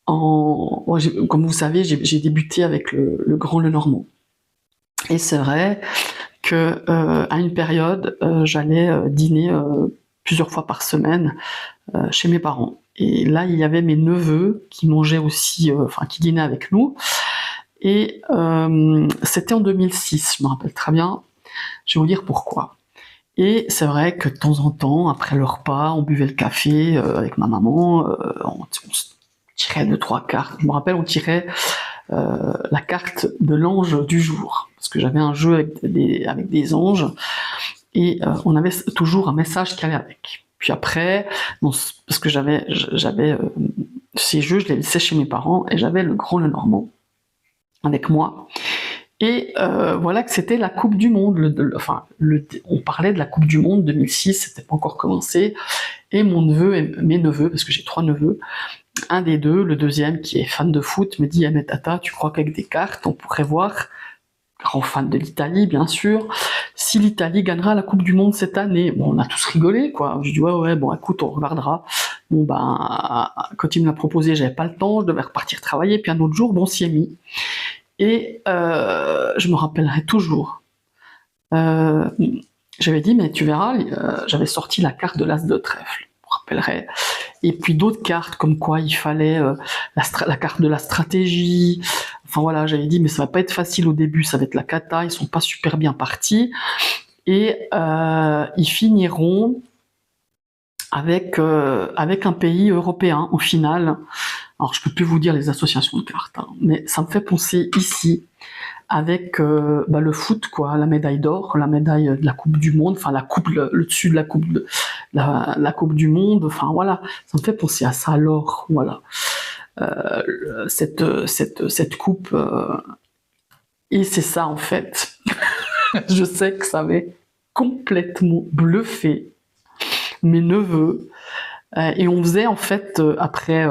vous savez, j'ai débuté avec le Grand Lenormand. Et c'est vrai que à une période, j'allais dîner plusieurs fois par semaine chez mes parents. Et là, il y avait mes neveux qui mangeaient aussi, qui dînaient avec nous. Et c'était en 2006, je me rappelle très bien. Je vais vous dire pourquoi. Et c'est vrai que de temps en temps, après le repas, on buvait le café avec ma maman, on tirait 2-3 cartes. Je me rappelle, on tirait la carte de l'ange du jour, parce que j'avais un jeu avec des anges, et on avait toujours un message qui allait avec. Puis après, parce que j'avais ces jeux, je les laissais chez mes parents, et j'avais le Grand Lenormand avec moi. Et voilà que c'était la Coupe du Monde. On parlait de la Coupe du Monde 2006, c'était pas encore commencé. Et mon neveu et mes neveux, parce que j'ai 3 neveux, un des deux, le deuxième qui est fan de foot, me dit « mais tata, tu crois qu'avec des cartes, on pourrait voir, grand fan de l'Italie bien sûr, si l'Italie gagnera la Coupe du Monde cette année ?» Bon, on a tous rigolé, quoi. Je dis « ouais, bon, écoute, on regardera. » Bon, ben, quand il me l'a proposé, j'avais pas le temps, je devais repartir travailler, puis un autre jour, bon, on s'y est mis. Et je me rappellerai toujours. J'avais dit, mais tu verras, j'avais sorti la carte de l'As de trèfle, je me rappellerai. Et puis d'autres cartes, comme quoi il fallait la carte de la stratégie. Enfin voilà, j'avais dit, mais ça va pas être facile au début, ça va être la cata, ils sont pas super bien partis. Et ils finiront avec un pays européen, au final. Alors, je peux plus vous dire les associations de cartes, hein, mais ça me fait penser ici, avec le foot, quoi, la médaille d'or, la médaille de la Coupe du Monde, enfin la coupe, le dessus de la coupe, la Coupe du Monde, enfin voilà, ça me fait penser à ça. Alors, voilà, cette coupe, et c'est ça en fait. Je sais que ça m'est complètement bluffé. mes neveux, et on faisait en fait, après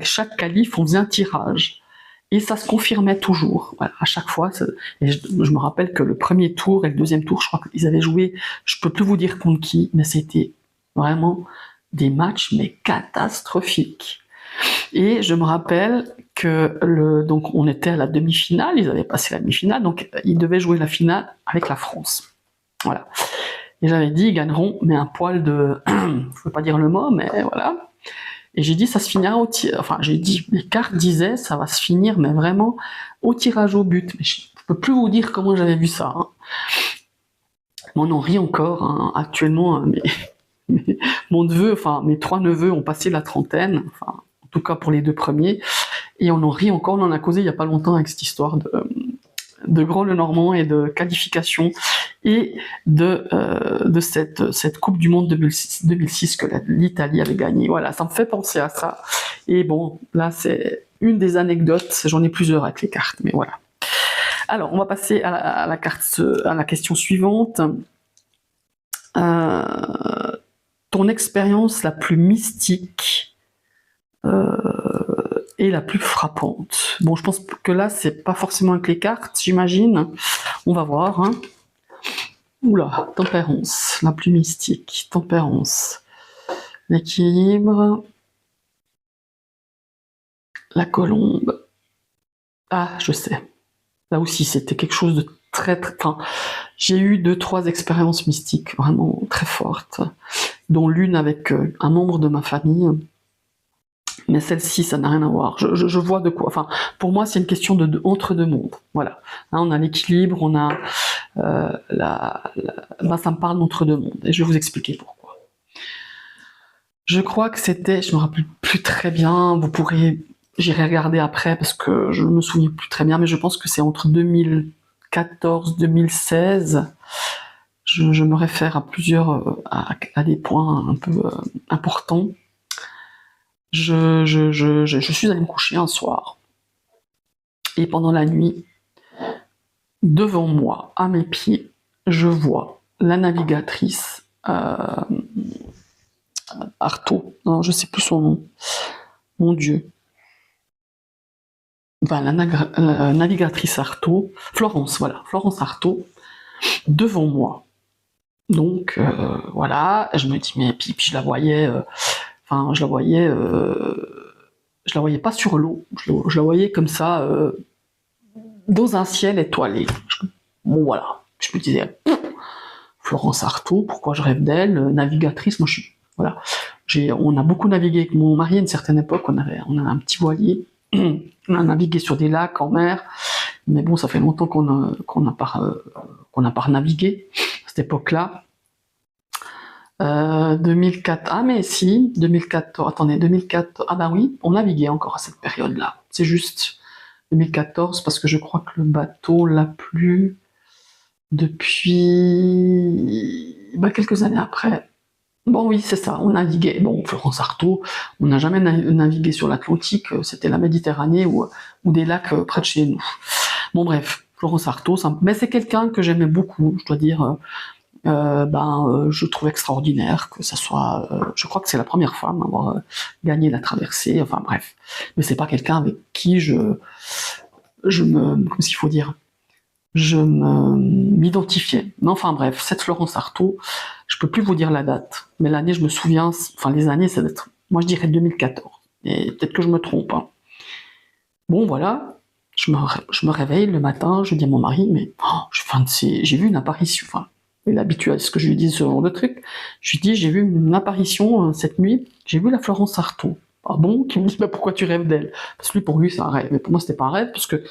chaque qualif, on faisait un tirage. Et ça se confirmait toujours, voilà, à chaque fois. Et je me rappelle que le premier tour et le deuxième tour, je crois qu'ils avaient joué, je peux plus vous dire contre qui, mais c'était vraiment des matchs mais catastrophiques. Et je me rappelle que donc on était à la demi-finale, ils avaient passé la demi-finale, donc ils devaient jouer la finale avec la France. Voilà. Et j'avais dit, ils gagneront, mais un poil de... je ne veux pas dire le mot, mais voilà. Et j'ai dit, ça se finira au tir... Enfin, j'ai dit, les cartes disaient, ça va se finir, mais vraiment, au tirage au but. Mais je ne peux plus vous dire comment j'avais vu ça. Hein. On en rit encore, hein. Actuellement, mon neveu, enfin, mes 3 neveux ont passé la trentaine, enfin, en tout cas pour les 2 premiers, et on en rit encore, on en a causé il n'y a pas longtemps avec cette histoire de Grand Le Normand et de qualification et de cette Coupe du Monde 2006 que l'Italie avait gagnée. Voilà, ça me fait penser à ça. Et bon, là, c'est une des anecdotes, j'en ai plusieurs avec les cartes, mais voilà. Alors, on va passer à la question suivante. Ton expérience la plus mystique et la plus frappante. Bon, je pense que là, c'est pas forcément avec les cartes, j'imagine. On va voir. Hein. Oula, tempérance, la plus mystique. Tempérance. L'équilibre. La colombe. Ah, je sais. Là aussi, c'était quelque chose de très... Enfin, j'ai eu 2-3 expériences mystiques vraiment très fortes, dont l'une avec un membre de ma famille. Mais celle-ci, ça n'a rien à voir. Je vois de quoi. Enfin, pour moi, c'est une question entre deux mondes. Voilà. Là, on a l'équilibre, on a ça me parle d'entre deux mondes. Et je vais vous expliquer pourquoi. Je crois que c'était, je me rappelle plus très bien. Vous pourrez, j'irai regarder après parce que je me souviens plus très bien. Mais je pense que c'est entre 2014-2016. Je me réfère à plusieurs, à des points un peu importants. Je suis allée me coucher un soir, et pendant la nuit, devant moi, à mes pieds, je vois la navigatrice Artaud, non, je sais plus son nom, mon Dieu. Enfin, la navigatrice Artaud, Florence, voilà, Florence Artaud, devant moi. Donc, voilà, je me dis, mais puis je la voyais... Enfin, je la voyais pas sur l'eau, je la voyais comme ça, dans un ciel étoilé. Bon voilà, je me disais, Florence Artaud, pourquoi je rêve d'elle, navigatrice, moi je suis, voilà. On a beaucoup navigué avec mon mari à une certaine époque, on a un petit voilier, on a navigué sur des lacs, en mer, mais bon, ça fait longtemps qu'on n'a pas navigué à cette époque-là. 2004, ah mais si, 2014, attendez, 2004, ah bah oui, on naviguait encore à cette période-là, c'est juste 2014, parce que je crois que le bateau l'a plu depuis quelques années après. Bon oui, c'est ça, on naviguait, bon, Florence Artaud, on n'a jamais navigué sur l'Atlantique, c'était la Méditerranée ou des lacs près de chez nous. Bon bref, Florence Artaud, mais c'est quelqu'un que j'aimais beaucoup, je dois dire... je trouve extraordinaire que ça soit, je crois que c'est la première femme à avoir gagné la traversée, enfin bref, mais c'est pas quelqu'un avec qui comment qu'il faut dire, je m'identifiais. Mais enfin bref, cette Florence Artaud, je peux plus vous dire la date, mais l'année je me souviens, enfin les années ça doit être, moi je dirais 2014, et peut-être que je me trompe. Hein. Bon voilà, je me réveille le matin, je dis à mon mari, mais j'ai vu une apparition, enfin, l'habitude à ce que je lui dis ce genre de truc. Je lui dis, j'ai vu une apparition cette nuit, j'ai vu la Florence Artaud. Ah bon? Qui me dit, bah, pourquoi tu rêves d'elle? Parce que lui, pour lui, c'est un rêve. Mais pour moi, c'était pas un rêve, parce que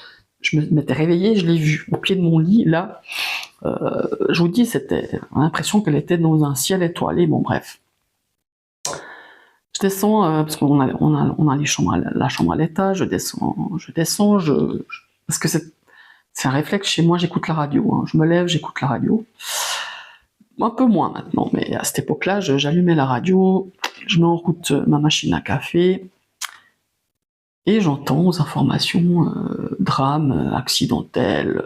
je m'étais réveillée, je l'ai vue au pied de mon lit, là. Je vous dis, c'était l'impression qu'elle était dans un ciel étoilé, bon bref. Je descends, parce qu'on a la chambre à l'étage, je descends, parce que c'est un réflexe chez moi, j'écoute la radio, hein. Je me lève, j'écoute la radio. Un peu moins maintenant, mais à cette époque-là, j'allumais la radio, je mets en route ma machine à café, et j'entends aux informations drame accidentel,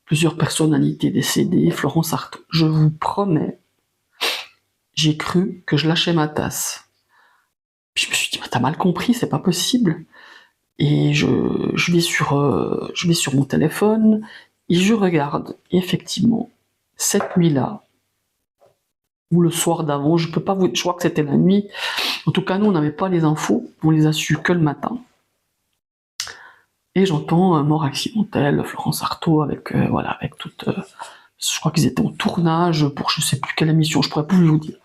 plusieurs personnalités décédées, Florence Artaud. Je vous promets j'ai cru que je lâchais ma tasse. Puis je me suis dit, t'as mal compris, c'est pas possible. Et je vais sur mon téléphone et je regarde. Et effectivement, cette nuit-là, ou le soir d'avant, je peux pas vous, je crois que c'était la nuit. En tout cas, nous, on n'avait pas les infos, on les a su que le matin. Et j'entends mort accidentelle, Florence Artaud avec voilà, avec toute. Je crois qu'ils étaient en tournage pour je sais plus quelle émission, je pourrais plus vous dire.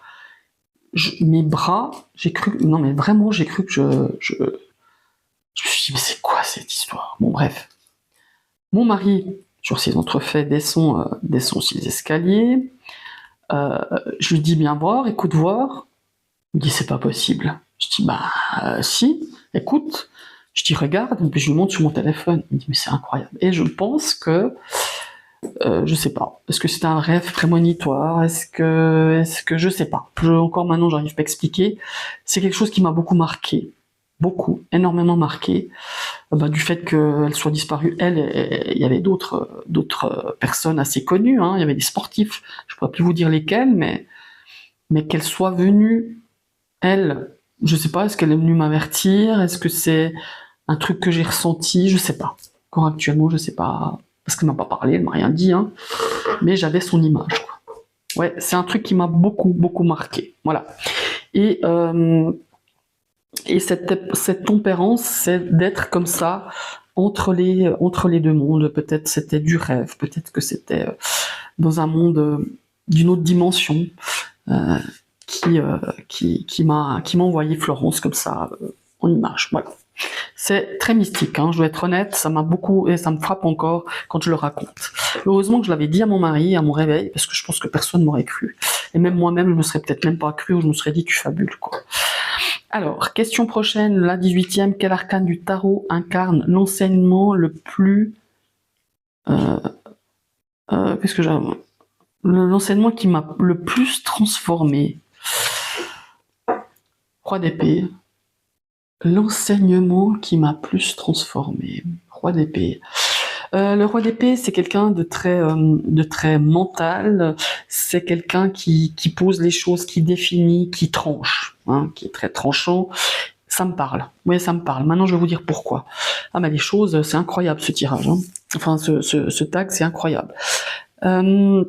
Mes bras, j'ai cru, non mais vraiment, j'ai cru que je me suis dit, mais c'est quoi cette histoire? Bon, bref. Mon mari, sur ses entrefaits, descend sur les escaliers. Je lui dis, viens voir, écoute voir. Il me dit, c'est pas possible. Je dis, bah, si, écoute. Je dis, regarde, et puis je lui montre sur mon téléphone. Il me dit, mais c'est incroyable. Et je pense que, je sais pas. Est-ce que c'était un rêve prémonitoire? Est-ce que je sais pas. Encore maintenant, j'arrive pas à expliquer. C'est quelque chose qui m'a beaucoup marqué. Beaucoup, énormément marqué. Du fait qu'elle soit disparue, il y avait d'autres personnes assez connues, hein. Il y avait des sportifs, je pourrais plus vous dire lesquels, mais qu'elle soit venue, elle, je sais pas, est-ce qu'elle est venue m'avertir, est-ce que c'est un truc que j'ai ressenti, je sais pas. Encore actuellement, je sais pas, parce qu'elle m'a pas parlé, elle m'a rien dit, hein, mais j'avais son image, quoi. Ouais, c'est un truc qui m'a beaucoup, beaucoup marqué, voilà. Et cette tempérance, c'est d'être comme ça, entre les deux mondes. Peut-être c'était du rêve, peut-être que c'était dans un monde d'une autre dimension qui m'a envoyé Florence comme ça en image. Voilà. C'est très mystique, hein, je dois être honnête, ça m'a beaucoup, et ça me frappe encore quand je le raconte. Heureusement que je l'avais dit à mon mari, à mon réveil, parce que je pense que personne m'aurait cru. Et même moi-même, je me serais peut-être même pas cru, ou je me serais dit, tu fabules, quoi. Alors, question prochaine, la 18e, quel arcane du tarot incarne l'enseignement le plus... qu'est-ce que j'ai... L'enseignement qui m'a le plus transformé. Roi d'épée. L'enseignement qui m'a plus transformé. Roi d'épée. Le roi d'épée, c'est quelqu'un de très mental. C'est quelqu'un qui pose les choses, qui définit, qui tranche, hein, qui est très tranchant. Ça me parle. Oui, ça me parle. Maintenant, je vais vous dire pourquoi. Ah, mais les choses, c'est incroyable ce tirage, hein. Enfin, ce tag, c'est incroyable. Dans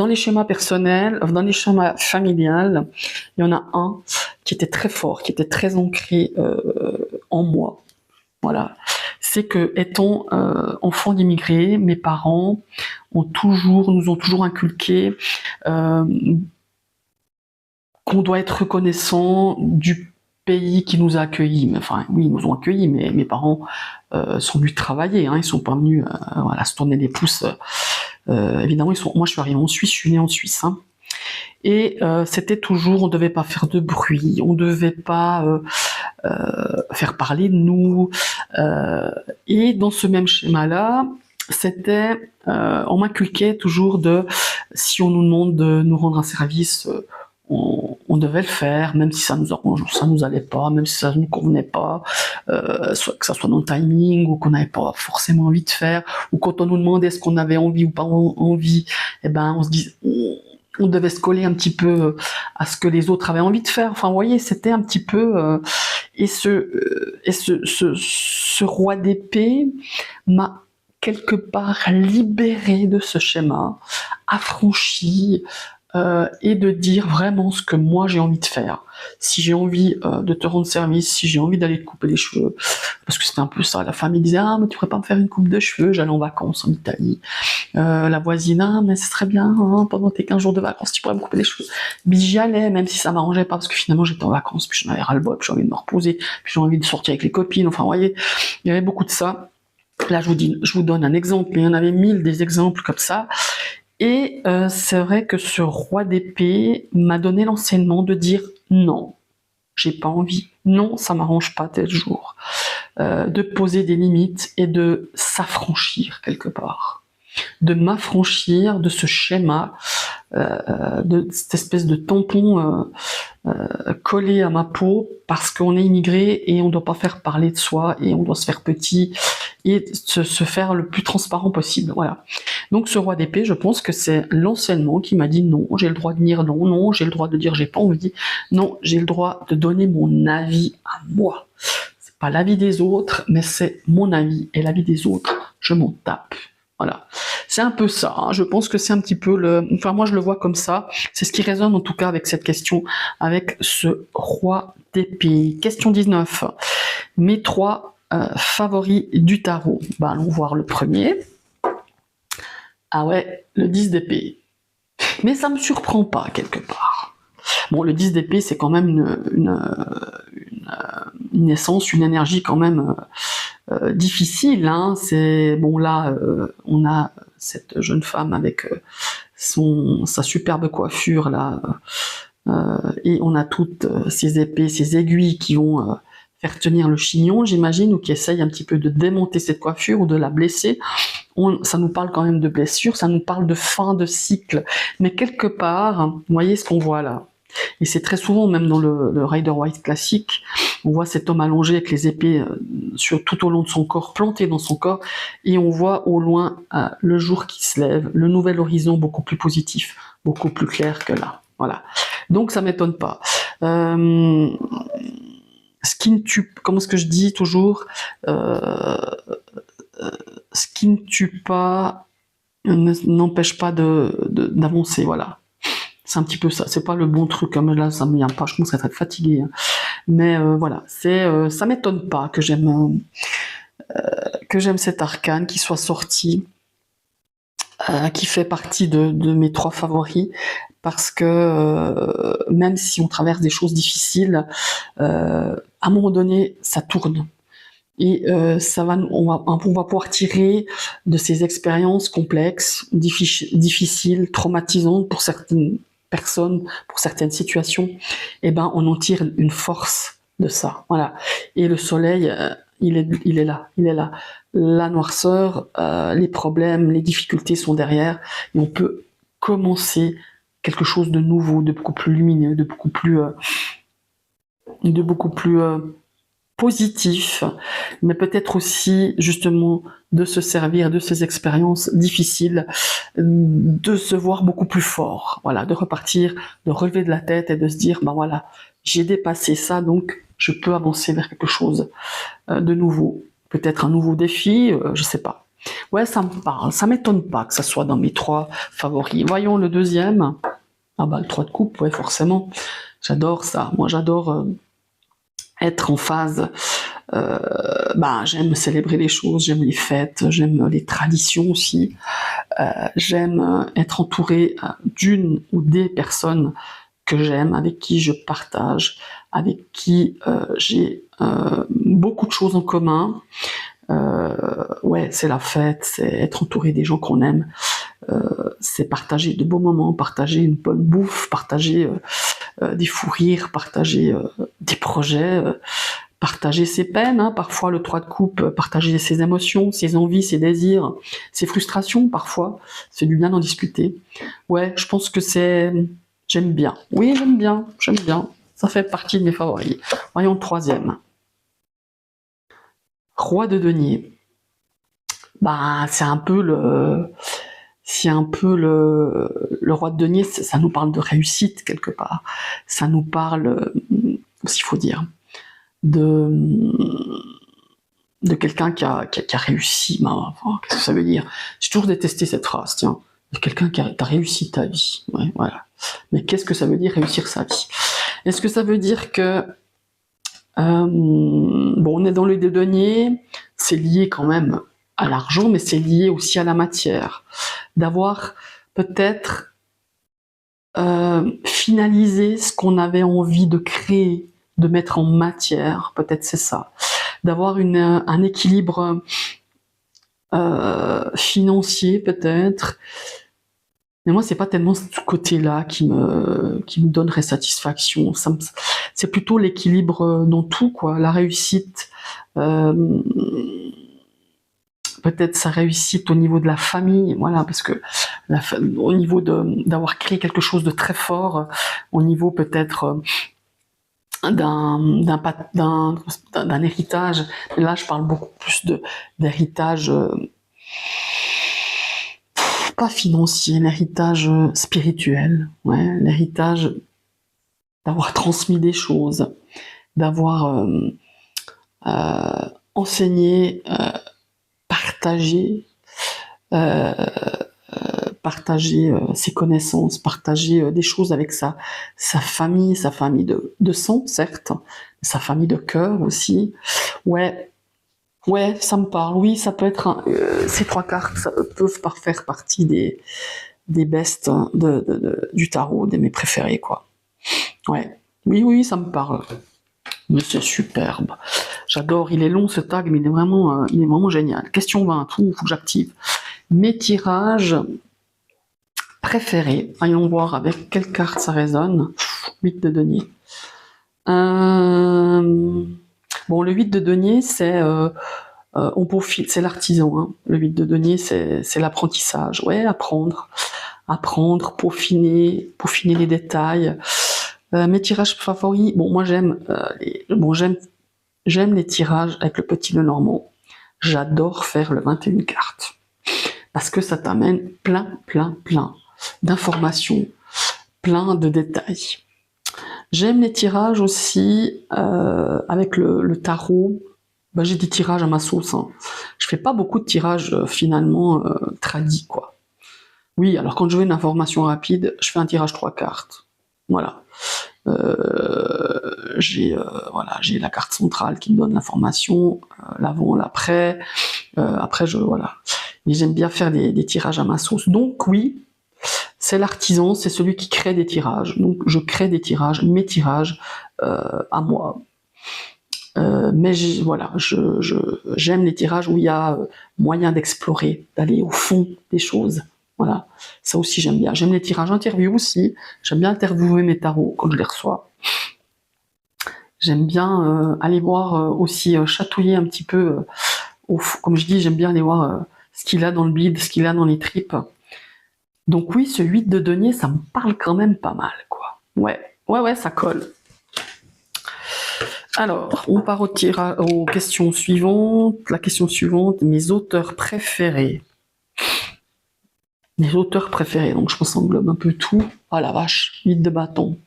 les schémas personnels, dans les schémas familiales, il y en a un qui était très fort, qui était très ancré en moi. Voilà. C'est que, étant enfant d'immigrés, mes parents nous ont toujours inculqué qu'on doit être reconnaissant du pays qui nous a accueillis. Enfin, oui, ils nous ont accueillis, mais mes parents sont venus travailler, hein, ils sont pas venus voilà, se tourner les pouces. Évidemment, moi je suis arrivée en Suisse, je suis née en Suisse, hein. Et c'était toujours, on devait pas faire de bruit, on devait pas faire parler de nous. Et dans ce même schéma-là, c'était, on m'inculquait toujours si on nous demande de nous rendre un service, on devait le faire, même si ça nous allait pas, même si ça nous convenait pas, soit que ça soit dans le timing, ou qu'on n'avait pas forcément envie de faire, ou quand on nous demandait ce qu'on avait envie ou pas envie, eh ben on se dit, on devait se coller un petit peu à ce que les autres avaient envie de faire. Enfin, vous voyez, c'était un petit peu... et ce roi d'épée m'a quelque part libéré de ce schéma, affranchi, et de dire vraiment ce que moi j'ai envie de faire. Si j'ai envie de te rendre service, si j'ai envie d'aller te couper les cheveux, parce que c'était un peu ça, la famille disait « Ah, mais tu pourrais pas me faire une coupe de cheveux ?» J'allais en vacances en Italie. La voisine « Ah, mais c'est très bien, hein, pendant tes 15 jours de vacances, tu pourrais me couper les cheveux. » Mais j'y allais, même si ça m'arrangeait pas, parce que finalement j'étais en vacances, puis j'en avais ras-le-bol, puis j'ai envie de me reposer, puis j'ai envie de sortir avec les copines, enfin vous voyez, il y avait beaucoup de ça. Là je vous donne un exemple, mais il y en avait 1000 des exemples comme ça. Et c'est vrai que ce roi d'épée m'a donné l'enseignement de dire non, j'ai pas envie, non, ça m'arrange pas tel jour, de poser des limites et de s'affranchir quelque part, de m'affranchir de ce schéma, de cette espèce de tampon collé à ma peau parce qu'on est immigré et on doit pas faire parler de soi et on doit se faire petit et se faire le plus transparent possible. Voilà. Donc ce roi d'épée, je pense que c'est l'enseignement qui m'a dit non, j'ai le droit de dire non, non, j'ai le droit de dire j'ai pas envie, non, j'ai le droit de donner mon avis à moi. C'est pas l'avis des autres, mais c'est mon avis, et l'avis des autres, je m'en tape. Voilà. C'est un peu ça, hein. Je pense que c'est un petit peu enfin moi je le vois comme ça, c'est ce qui résonne en tout cas avec cette question, avec ce roi d'épée. Question 19. Mes 3 favoris du tarot. Ben, allons voir le premier. Ah ouais, le 10 d'épée. Mais ça me surprend pas quelque part. Bon, le 10 d'épée, c'est quand même une essence, une énergie quand même difficile. Hein. C'est bon là, on a cette jeune femme avec sa superbe coiffure là, et on a toutes ces épées, ces aiguilles qui vont faire tenir le chignon, j'imagine, ou qui essayent un petit peu de démonter cette coiffure ou de la blesser. Ça nous parle quand même de blessure, ça nous parle de fin de cycle. Mais quelque part, vous voyez ce qu'on voit là. Et c'est très souvent, même dans le Rider-Waite classique, on voit cet homme allongé avec les épées tout au long de son corps, plantées dans son corps, et on voit au loin le jour qui se lève, le nouvel horizon beaucoup plus positif, beaucoup plus clair que là. Voilà. Donc ça m'étonne pas. Ce qui ne tue, comment est-ce que je dis toujours, ce qui ne tue pas n'empêche pas d'avancer, voilà. C'est un petit peu ça, c'est pas le bon truc, hein, mais là ça me vient pas, je commence à être fatiguée. Hein. Mais voilà, ça m'étonne pas que j'aime cet arcane qui soit sorti, qui fait partie de mes 3 favoris, parce que même si on traverse des choses difficiles, à un moment donné, ça tourne. Et on va pouvoir tirer de ces expériences complexes, difficiles, traumatisantes pour certaines personnes, pour certaines situations, et ben on en tire une force de ça. Voilà. Et le soleil, il est là. La noirceur, les problèmes, les difficultés sont derrière, et on peut commencer quelque chose de nouveau, de beaucoup plus lumineux, de beaucoup plus positif, mais peut-être aussi justement de se servir de ces expériences difficiles, de se voir beaucoup plus fort, voilà, de repartir, de relever de la tête et de se dire, ben voilà, j'ai dépassé ça, donc je peux avancer vers quelque chose de nouveau, peut-être un nouveau défi, je sais pas. Ouais, ça me parle, ça m'étonne pas que ça soit dans mes 3 favoris. Voyons le deuxième. Ah bah le 3 de coupe, ouais, forcément. J'adore ça. Moi, j'adore être en phase. J'aime célébrer les choses, j'aime les fêtes, j'aime les traditions aussi. J'aime être entouré d'une ou des personnes que j'aime, avec qui je partage, avec qui j'ai beaucoup de choses en commun. Ouais, c'est la fête, c'est être entouré des gens qu'on aime, c'est partager de beaux moments, partager une bonne bouffe, partager des fous rires, partager des projets, partager ses peines, hein, parfois le 3 de coupe, partager ses émotions, ses envies, ses désirs, ses frustrations parfois, c'est du bien d'en discuter. Ouais, je pense que j'aime bien. Oui, j'aime bien, ça fait partie de mes favoris. Voyons le 3e. Roi de denier. C'est un peu le roi de denier, ça nous parle de réussite quelque part. Ça nous parle, s'il faut dire, de quelqu'un qui a réussi. Qu'est-ce que ça veut dire? J'ai toujours détesté cette phrase, tiens. De quelqu'un qui a réussi ta vie. Ouais, voilà. Mais qu'est-ce que ça veut dire réussir sa vie? Est-ce que ça veut dire que on est dans le denier, c'est lié quand même à l'argent, mais c'est lié aussi à la matière. D'avoir peut-être finalisé ce qu'on avait envie de créer, de mettre en matière, peut-être c'est ça. D'avoir un équilibre financier peut-être. Mais moi, c'est pas tellement ce côté-là qui me donnerait satisfaction. C'est plutôt l'équilibre dans tout, quoi. La réussite, peut-être sa réussite au niveau de la famille, voilà, parce que au niveau d'avoir créé quelque chose de très fort, au niveau peut-être d'un héritage. Mais là, je parle beaucoup plus d'héritage, pas financier, l'héritage spirituel, ouais, l'héritage d'avoir transmis des choses, d'avoir enseigné, partagé, euh, partager ses connaissances, partager des choses avec sa famille de sang, certes, sa famille de cœur aussi. Ouais, ouais, ça me parle. Oui, ça peut être ces trois cartes peuvent faire partie des bestes du tarot, de mes préférés, quoi. Ouais, oui, oui, ça me parle. Mais c'est superbe. J'adore. Il est long ce tag, mais il est vraiment génial. Question 20, il faut que j'active. Mes tirages préférés. Allons voir avec quelle carte ça résonne. 8 de denier. Bon, le 8 de denier, c'est on peaufine, c'est l'artisan. Hein. Le 8 de denier, c'est l'apprentissage. Ouais, apprendre, peaufiner les détails. Mes tirages favoris. Bon, moi j'aime j'aime les tirages avec le petit Lenormand. J'adore faire le 21 cartes parce que ça t'amène plein d'informations, plein de détails. J'aime les tirages aussi avec le tarot. Ben, j'ai des tirages à ma sauce. Hein. Je fais pas beaucoup de tirages finalement tradis, quoi. Oui, alors quand je veux une information rapide, je fais un tirage 3 cartes. Voilà. J'ai la carte centrale qui me donne l'information, l'avant, l'après. Après, voilà. Mais j'aime bien faire des tirages à ma sauce. Donc oui, c'est l'artisan, c'est celui qui crée des tirages. Donc je crée des tirages, mes tirages à moi. Mais voilà, j'aime les tirages où il y a moyen d'explorer, d'aller au fond des choses. Voilà, ça aussi j'aime bien. J'aime les tirages interview aussi. J'aime bien interviewer mes tarots quand je les reçois. J'aime bien aller voir aussi chatouiller un petit peu. Comme je dis, j'aime bien aller voir ce qu'il a dans le bide, ce qu'il a dans les tripes. Donc oui, ce 8 de denier, ça me parle quand même pas mal, quoi. Ouais, ça colle. Alors, on part aux questions suivantes. La question suivante, mes auteurs préférés. Mes auteurs préférés, donc je pense que ça englobe un peu tout. Ah la vache, 8 de bâton.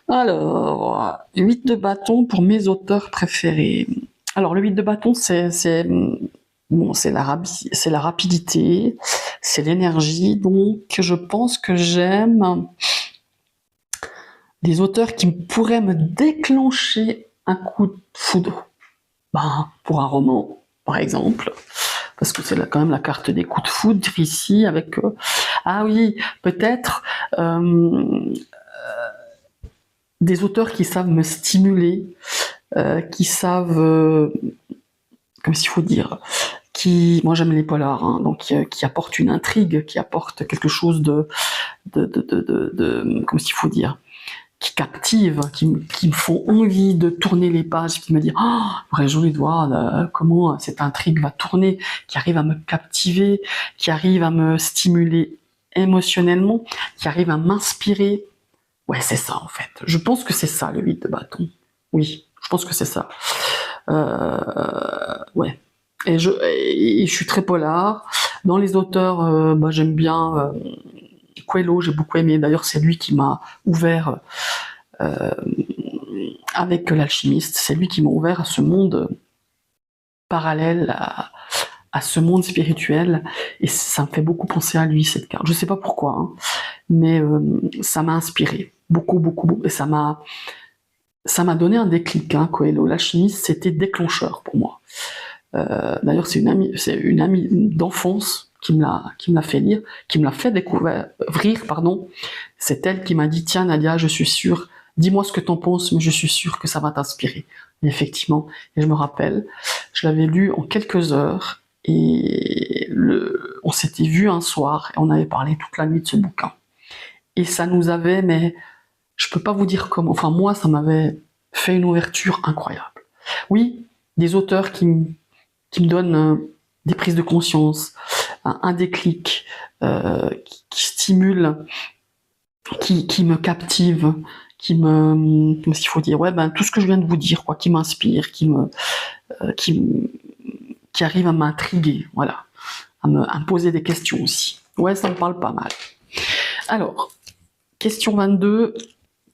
Alors, 8 de bâton pour mes auteurs préférés. Alors, le 8 de bâton, c'est la rapidité, c'est l'énergie. Donc, je pense que j'aime des auteurs qui pourraient me déclencher un coup de foudre. Pour un roman, par exemple, parce que c'est quand même la carte des coups de foudre ici, avec... ah oui, peut-être des auteurs qui savent me stimuler, qui savent... comme s'il faut dire... moi j'aime les polars, hein, donc qui apportent une intrigue, qui apportent quelque chose de comme s'il faut dire... qui captivent, qui me font envie de tourner les pages, qui me disent j'aurais joli de voir comment cette intrigue va tourner, qui arrive à me captiver, qui arrive à me stimuler émotionnellement, qui arrive à m'inspirer. Ouais, c'est ça en fait. Je pense que c'est ça le 8 de bâton. Oui, je pense que c'est ça. Ouais. Et je suis très polar. Dans les auteurs, j'aime bien Coelho, j'ai beaucoup aimé. D'ailleurs, c'est lui qui m'a ouvert avec l'alchimiste. C'est lui qui m'a ouvert à ce monde parallèle, à ce monde spirituel. Et ça me fait beaucoup penser à lui, cette carte. Je sais pas pourquoi, hein, mais ça m'a inspiré. Beaucoup. Et ça m'a donné un déclic, hein, Coelho. L'alchimiste, c'était déclencheur pour moi. D'ailleurs, c'est une amie d'enfance qui me l'a fait lire, qui me l'a fait découvrir, pardon. C'est elle qui m'a dit, tiens Nadia, je suis sûre, dis-moi ce que t'en penses, mais je suis sûre que ça va t'inspirer. Et effectivement, et je me rappelle, je l'avais lu en quelques heures, et on s'était vu un soir, et on avait parlé toute la nuit de ce bouquin. Et ça nous avait, mais je peux pas vous dire comment, enfin moi, ça m'avait fait une ouverture incroyable. Oui, des auteurs qui me donnent des prises de conscience, un déclic, qui stimule, qui me captive, comment il faut dire, ouais, ben, tout ce que je viens de vous dire, quoi, qui m'inspire, qui arrive à m'intriguer, voilà, à me poser des questions aussi. Ouais, ça me parle pas mal. Alors, question 22.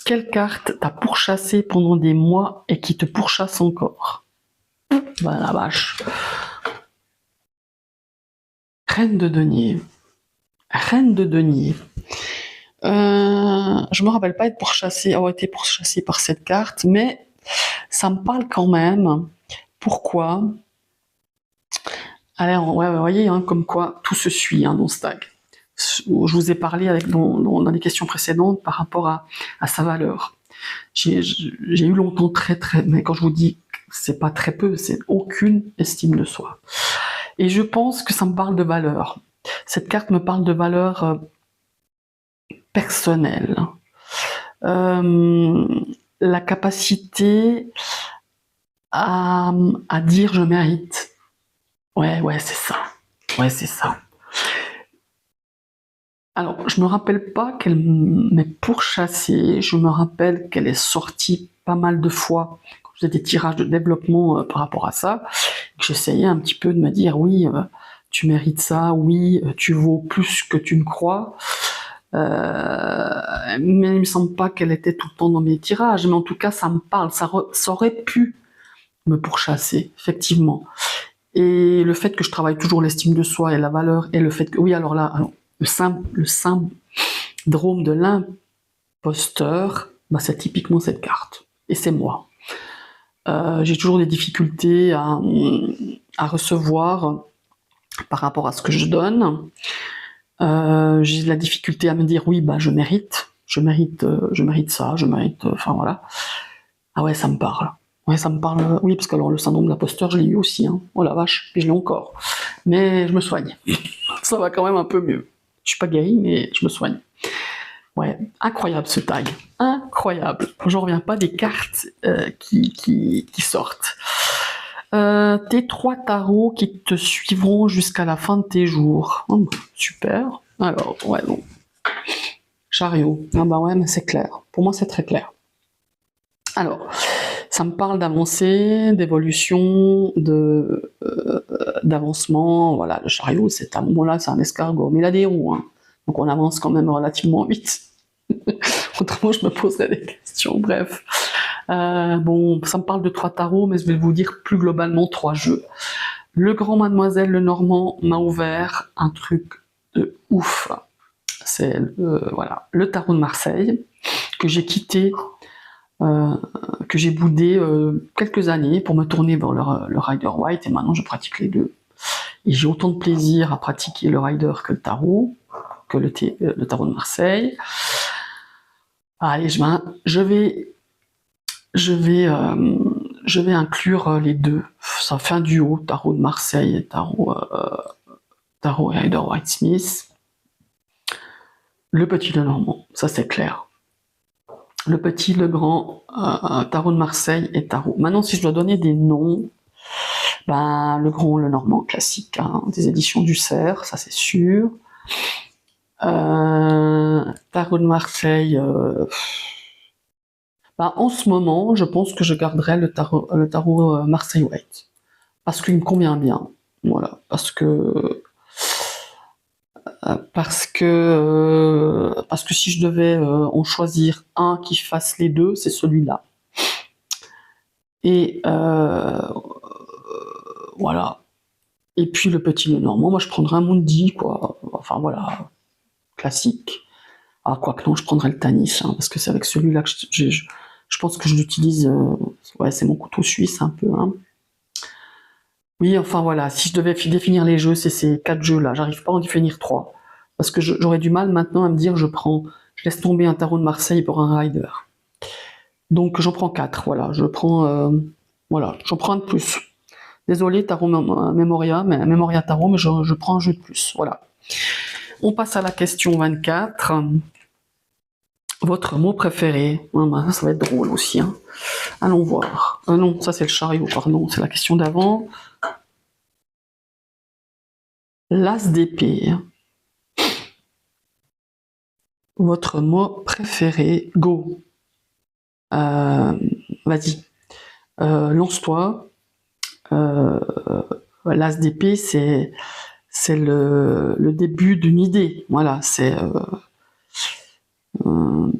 Quelle carte t'a pourchassé pendant des mois et qui te pourchasse encore? Ben la vache. Reine de denier. Reine de denier. Je me rappelle pas avoir été pourchassé par cette carte, mais ça me parle quand même. Pourquoi? Alors, ouais, vous voyez, hein, comme quoi tout se suit hein, dans Stag. Je vous ai parlé dans les questions précédentes par rapport à sa valeur. J'ai eu longtemps mais quand je vous dis c'est pas très peu, c'est aucune estime de soi. Et je pense que ça me parle de valeur. Cette carte me parle de valeur personnelle. La capacité à dire je mérite. Ouais, c'est ça. Ouais, c'est ça. Alors, je me rappelle pas qu'elle m'ait pourchassée, je me rappelle qu'elle est sortie pas mal de fois quand je faisais des tirages de développement par rapport à ça. J'essayais un petit peu de me dire oui, tu mérites ça, oui, tu vaux plus que tu ne crois. Mais il me semble pas qu'elle était tout le temps dans mes tirages, mais en tout cas ça me parle, ça aurait pu me pourchasser, effectivement. Et le fait que je travaille toujours l'estime de soi et la valeur, et le fait que, oui, alors là, le syndrome de l'imposteur, bah, c'est typiquement cette carte. Et c'est moi. J'ai toujours des difficultés à recevoir par rapport à ce que je donne. J'ai de la difficulté à me dire oui, bah je mérite ça, enfin voilà. Ah ouais, ça me parle. Ouais, ça me parle. Oui, parce que alors le syndrome de l'imposteur, je l'ai eu aussi. Hein. Oh la vache, et je l'ai encore. Mais je me soigne. Ça va quand même un peu mieux. Je suis pas guérie, mais je me soigne. Ouais, incroyable ce tag. Incroyable. J'en reviens pas des cartes qui sortent. Tes 3 tarots qui te suivront jusqu'à la fin de tes jours. Oh, super. Alors, ouais, bon. Chariot. Ah bah ouais, mais c'est clair. Pour moi, c'est très clair. Alors, ça me parle d'avancée, d'évolution, d'avancement. Voilà, le chariot, c'est à un moment-là, c'est un escargot. Mais il a des roues, hein. Donc on avance quand même relativement vite. Autrement, je me poserais des questions. Bref. Bon, ça me parle de 3 tarots, mais je vais vous dire plus globalement 3 jeux. Le Grand Mademoiselle Le Normand m'a ouvert un truc de ouf. C'est voilà, le tarot de Marseille, que j'ai quitté, que j'ai boudé quelques années pour me tourner vers le Rider White, et maintenant je pratique les deux. Et j'ai autant de plaisir à pratiquer le Rider que le tarot, que le tarot de Marseille. Allez, je vais inclure les deux. Ça fait un duo, tarot de Marseille et tarot Rider White Smith. Le petit, le normand, ça c'est clair. Le petit, le grand, tarot de Marseille et tarot. Maintenant, si je dois donner des noms, ben, le grand, le normand classique, hein, des éditions du Cerf, ça c'est sûr. Tarot de Marseille, ben, en ce moment, je pense que je garderai le tarot Marseille White. Parce qu'il me convient bien. Voilà. Parce que si je devais en choisir un qui fasse les deux, c'est celui-là. Et voilà. Et puis le petit le normand, moi je prendrais un Mundi, quoi. Enfin voilà, classique. Ah, quoi que non, je prendrais le Tanis, hein, parce que c'est avec celui-là que je pense que je l'utilise. Ouais, c'est mon couteau suisse un peu. Hein. Oui, enfin voilà, si je devais définir les jeux, c'est ces 4 jeux-là. J'arrive pas à en définir 3. Parce que j'aurais du mal maintenant à me dire, je laisse tomber un tarot de Marseille pour un Rider. Donc j'en prends 4, voilà. J'en prends un de plus. Désolé, tarot Memoria tarot, mais je prends un jeu de plus, voilà. On passe à la question 24. Votre mot préféré? Ça va être drôle aussi. Hein. Allons voir. Non, ça c'est le chariot, pardon, c'est la question d'avant. L'as d'épée. Votre mot préféré? Go. Vas-y, lance-toi. Euh, L'as d'épée, c'est le début d'une idée. Voilà, c'est euh,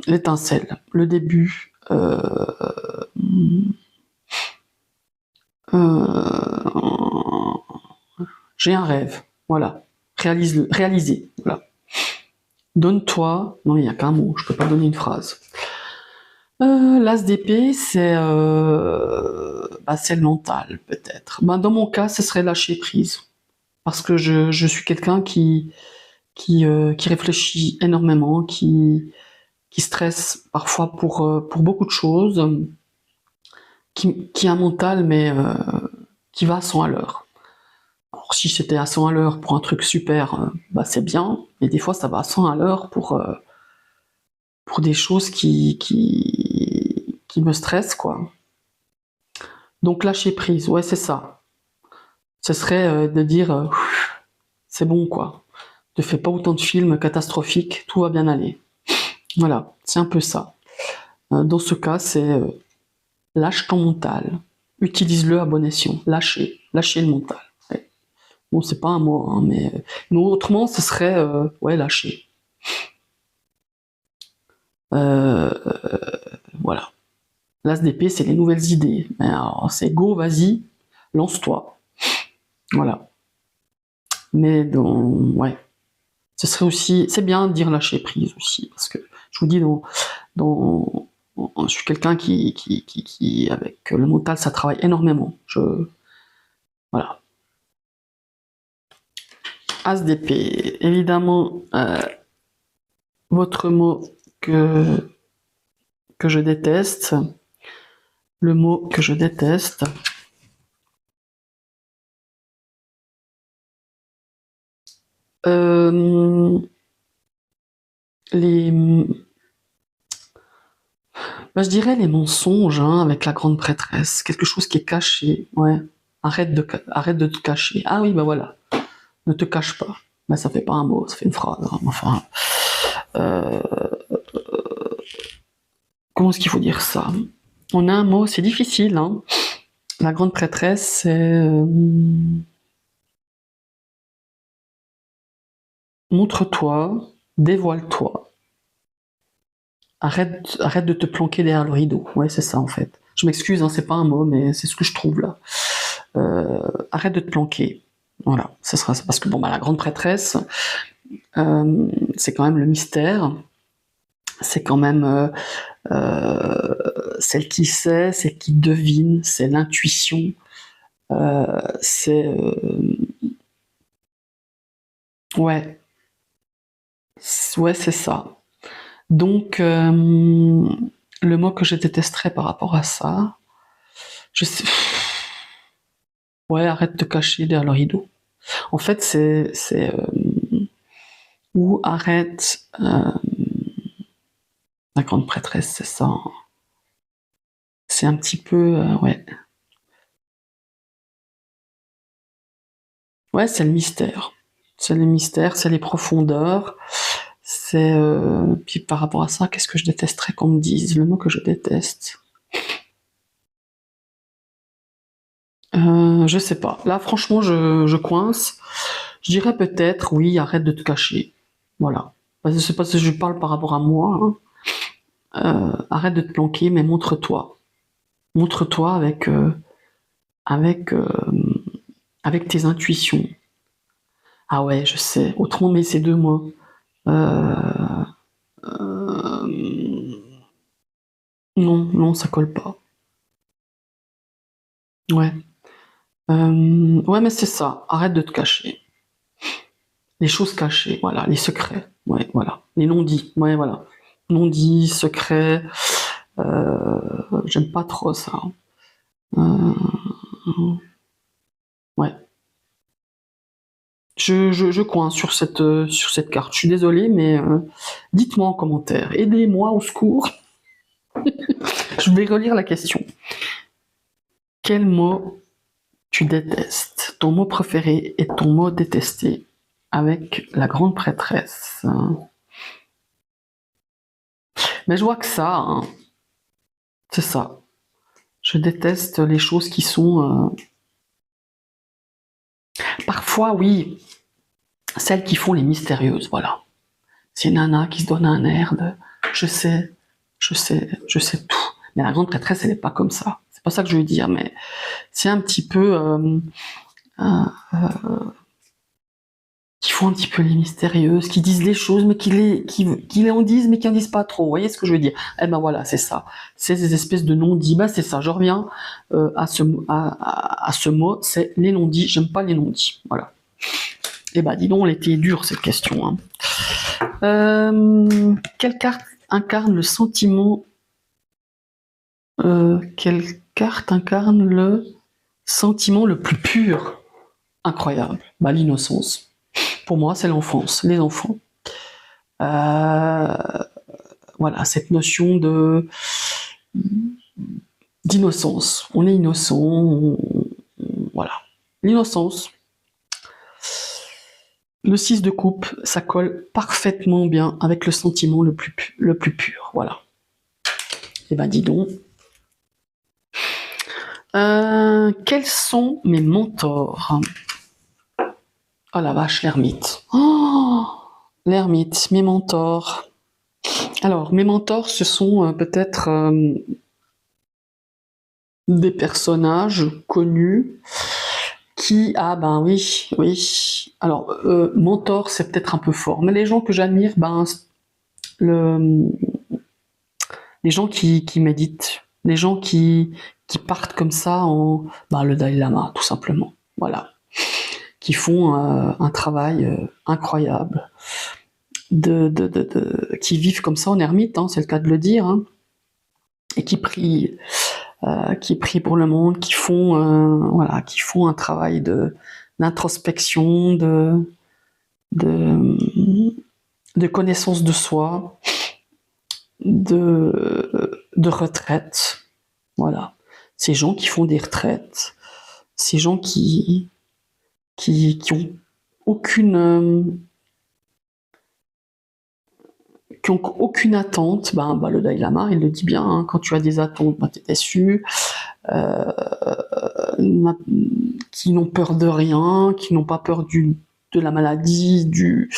l'étincelle, le début. Euh, j'ai un rêve. Voilà, réalise-le, réaliser. Voilà. Donne-toi. Non, il n'y a qu'un mot. Je peux pas donner une phrase. L'as d'épée, c'est le mental, peut-être. Ben, dans mon cas, ce serait lâcher prise. Parce que je suis quelqu'un qui réfléchit énormément, qui stresse parfois pour beaucoup de choses, qui a un mental, mais qui va à 100 à l'heure. Alors, si c'était à 100 à l'heure pour un truc super, bah, c'est bien, mais des fois, ça va à 100 à l'heure pour des choses qui me stressent, quoi. Donc, lâcher prise, ouais, c'est ça. Ce serait de dire, c'est bon, quoi. Ne fais pas autant de films catastrophiques, tout va bien aller. Voilà, c'est un peu ça. Dans ce cas, c'est lâche ton mental, utilise-le à bon escient, lâcher le mental. Ouais. Bon, c'est pas un mot, hein, mais autrement, ce serait ouais, lâcher. Euh, voilà. L'as d'épée, c'est les nouvelles idées. Mais alors, c'est go, vas-y, lance-toi. Voilà. Mais ouais, ce serait aussi, c'est bien de dire lâcher prise aussi, parce que je vous dis, dans je suis quelqu'un qui, avec le mental, ça travaille énormément. Voilà. As d'épée, évidemment, votre mot que je déteste, le mot que je déteste. Euh, les, je dirais les mensonges, hein, avec la grande prêtresse, quelque chose qui est caché. Ouais, arrête de te cacher. Ah oui, bah voilà, ne te cache pas. Mais ça fait pas un mot, ça fait une phrase. Hein. Enfin, euh, comment est-ce qu'il faut dire ça? On a un mot, c'est difficile. Hein. La grande prêtresse, c'est montre-toi, dévoile-toi. Arrête de te planquer derrière le rideau. Ouais, c'est ça en fait. Je m'excuse, hein, c'est pas un mot, mais c'est ce que je trouve là. Arrête de te planquer. Voilà, ça sera ça. Parce que bon, bah, la grande prêtresse, c'est quand même le mystère. C'est quand même celle qui sait, celle qui devine, c'est l'intuition. C'est ouais, ouais, c'est ça. Donc le mot que je détesterais par rapport à ça, je sais. Ouais, arrête de te cacher derrière le rideau. En fait, c'est ou arrête la grande prêtresse, c'est ça. C'est un petit peu ouais. Ouais, c'est le mystère. C'est le mystère, c'est les profondeurs. C'est puis par rapport à ça, qu'est-ce que je détesterais qu'on me dise? Le mot que je déteste. Je sais pas. Là, franchement, je coince. Je dirais peut-être, oui, arrête de te cacher. Voilà. C'est pas si je parle par rapport à moi. Hein. Arrête de te planquer, mais montre-toi. Montre-toi avec, avec tes intuitions. Ah ouais, je sais. Autrement, mais ces deux mots. Euh, euh, non, non, ça colle pas. Ouais. Ouais, mais c'est ça. Arrête de te cacher. Les choses cachées, voilà. Les secrets. Ouais, voilà. Les non-dits. Ouais, voilà. Non-dits, secrets. J'aime pas trop ça. Ouais. Je coins sur cette carte. Je suis désolé, mais dites-moi en commentaire. Aidez-moi au secours. Je vais relire la question. Quel mot tu détestes? Ton mot préféré et ton mot détesté avec la grande prêtresse. Mais je vois que ça, hein, c'est ça. Je déteste les choses qui sont... Parfois, oui, celles qui font les mystérieuses, voilà. C'est une nana qui se donne un air de je sais, je sais tout. Mais la grande prêtresse, elle n'est pas comme ça. C'est pas ça que je veux dire, mais c'est un petit peu qui font un petit peu les mystérieuses, qui disent les choses, mais qui les en disent, mais qui en disent pas trop. Vous voyez ce que je veux dire? Eh ben voilà, c'est ça. C'est ces espèces de non-dits. Ben c'est ça. Je reviens à ce mot, c'est les non-dits. J'aime pas les non-dits. Voilà. Eh ben dis donc, elle était dure cette question. Hein. Quelle carte incarne le sentiment quelle carte incarne le sentiment le plus pur? Incroyable. Bah, l'innocence. Pour moi, c'est l'enfance, les enfants. Voilà, cette notion d'innocence. On est innocent, voilà. L'innocence. Le 6 de coupe, ça colle parfaitement bien avec le sentiment le plus pur. Voilà. Et ben dis donc. Quels sont mes mentors? Oh la vache, l'ermite. Oh, l'ermite, mes mentors. Alors, mes mentors, ce sont peut-être des personnages connus qui... Ah ben oui, oui. Alors, mentor, c'est peut-être un peu fort. Mais les gens que j'admire, ben, les gens qui méditent, les gens qui partent comme ça en... Ben, le Dalai Lama, tout simplement. Voilà. Qui font un travail incroyable. Qui vivent comme ça en ermite, hein, c'est le cas de le dire, hein, et qui prient pour le monde, qui font voilà, qui font un travail d'introspection, de connaissance de soi, de retraite, voilà. Ces gens qui font des retraites, ces gens qui ont aucune attente, le Dalai Lama, il le dit bien, hein, quand tu as des attentes, t'es déçu, qui n'ont peur de rien, qui n'ont pas peur de la maladie, du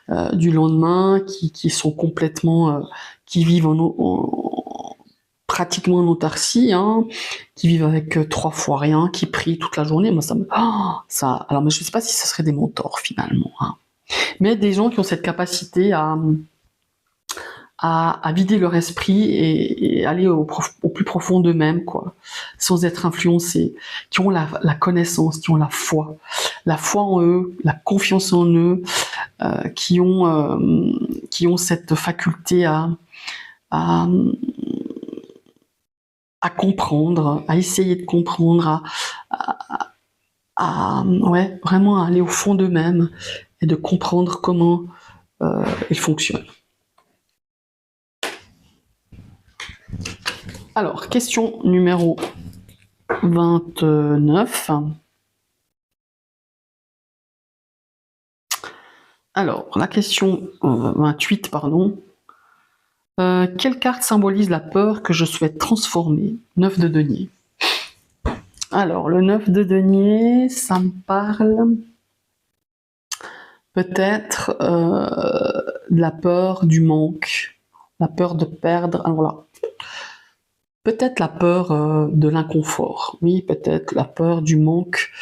lendemain, qui sont complètement, qui vivent pratiquement en autarcie, hein, qui vivent avec 3 fois rien, qui prient toute la journée. Moi, alors, mais je sais pas si ce serait des mentors finalement, hein. Mais des gens qui ont cette capacité à vider leur esprit et aller au plus profond d'eux-mêmes, quoi, sans être influencés, qui ont la connaissance, qui ont la foi en eux, la confiance en eux, qui ont cette faculté à comprendre, à essayer de comprendre, ouais, vraiment à aller au fond d'eux-mêmes et de comprendre comment ils fonctionnent. Alors, question numéro 29. Alors, la question 28, pardon. Quelle carte symbolise la peur que je souhaite transformer? 9 de denier. Alors, le 9 de denier, ça me parle peut-être de la peur du manque, la peur de perdre. Alors là, peut-être la peur de l'inconfort. Oui, peut-être la peur du manque.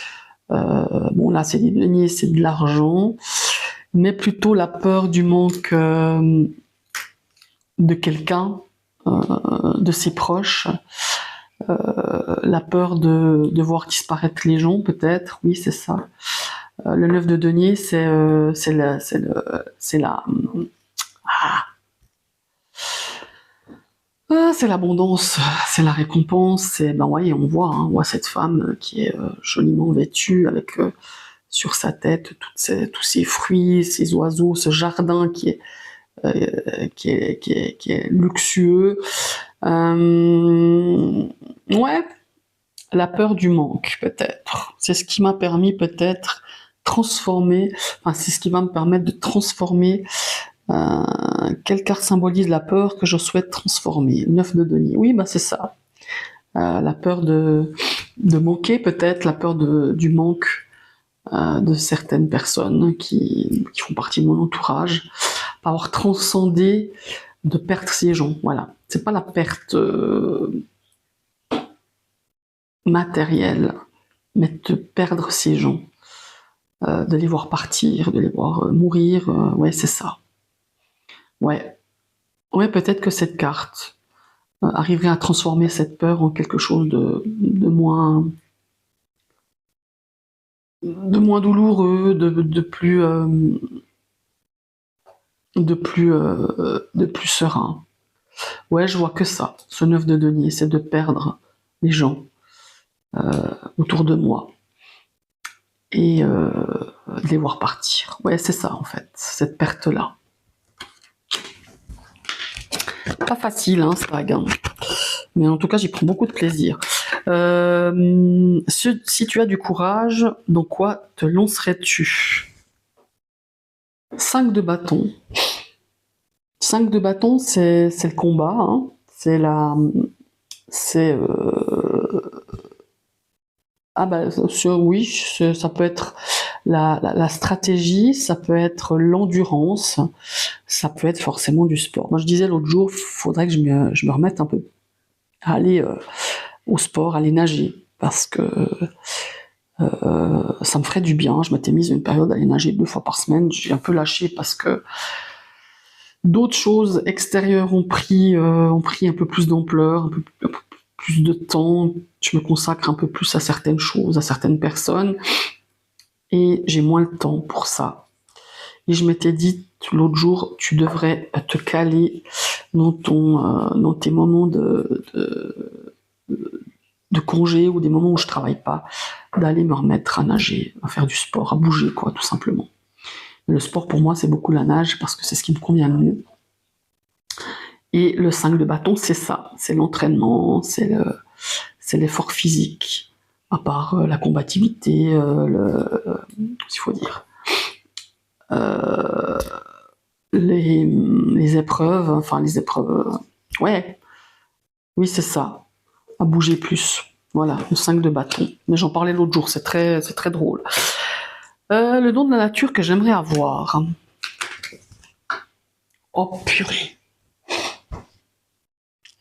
Bon, là, c'est des deniers, c'est de l'argent. Mais plutôt la peur du manque de quelqu'un, de ses proches. La peur de voir disparaître les gens, peut-être. Oui, c'est ça. Le 9 de denier, c'est l'abondance, c'est la récompense. C'est, voyez, on voit cette femme qui est joliment vêtue avec sur sa tête tous ces fruits, ces oiseaux, ce jardin qui est luxueux. Ouais, la peur du manque, peut-être. C'est ce qui m'a permis peut-être transformer, c'est ce qui va me permettre de transformer Quelle carte symbolise la peur que je souhaite transformer? 9 de denier. Oui, bah c'est ça. La peur de manquer peut-être, la peur du manque de certaines personnes qui font partie de mon entourage, pas avoir transcendé, de perdre ces gens. Voilà, c'est pas la perte matérielle, mais de perdre ces gens, de les voir partir, de les voir mourir. Ouais, c'est ça. Ouais, ouais, peut-être que cette carte arriverait à transformer cette peur en quelque chose de moins douloureux, de plus serein. Ouais, je vois que ça, ce 9 de denier, c'est de perdre les gens autour de moi et de les voir partir. Ouais, c'est ça en fait, cette perte-là. Pas facile, hein, ce bague, hein. Mais en tout cas, j'y prends beaucoup de plaisir. Si tu as du courage, dans quoi te lancerais-tu? 5 de bâton. 5 de bâton, c'est le combat, hein. C'est ah bah oui, ça peut être la stratégie, ça peut être l'endurance, ça peut être forcément du sport. Moi je disais l'autre jour, faudrait que je me remette un peu à aller au sport, aller nager, parce que ça me ferait du bien. Je m'étais mise une période à aller nager 2 fois par semaine, j'ai un peu lâché parce que d'autres choses extérieures ont pris un peu plus d'ampleur, un peu plus de temps, je me consacre un peu plus à certaines choses, à certaines personnes, et j'ai moins le temps pour ça. Et je m'étais dit l'autre jour, tu devrais te caler dans tes moments de congé ou des moments où je travaille pas, d'aller me remettre à nager, à faire du sport, à bouger, quoi, tout simplement. Le sport, pour moi, c'est beaucoup la nage parce que c'est ce qui me convient le mieux. Et le 5 de bâton, c'est ça, c'est l'entraînement, c'est l'effort physique, à part la combativité, s'il faut dire, les épreuves, ouais, oui c'est ça, à bouger plus. Voilà, le 5 de bâton. Mais j'en parlais l'autre jour, c'est très drôle. Le don de la nature que j'aimerais avoir. Oh purée.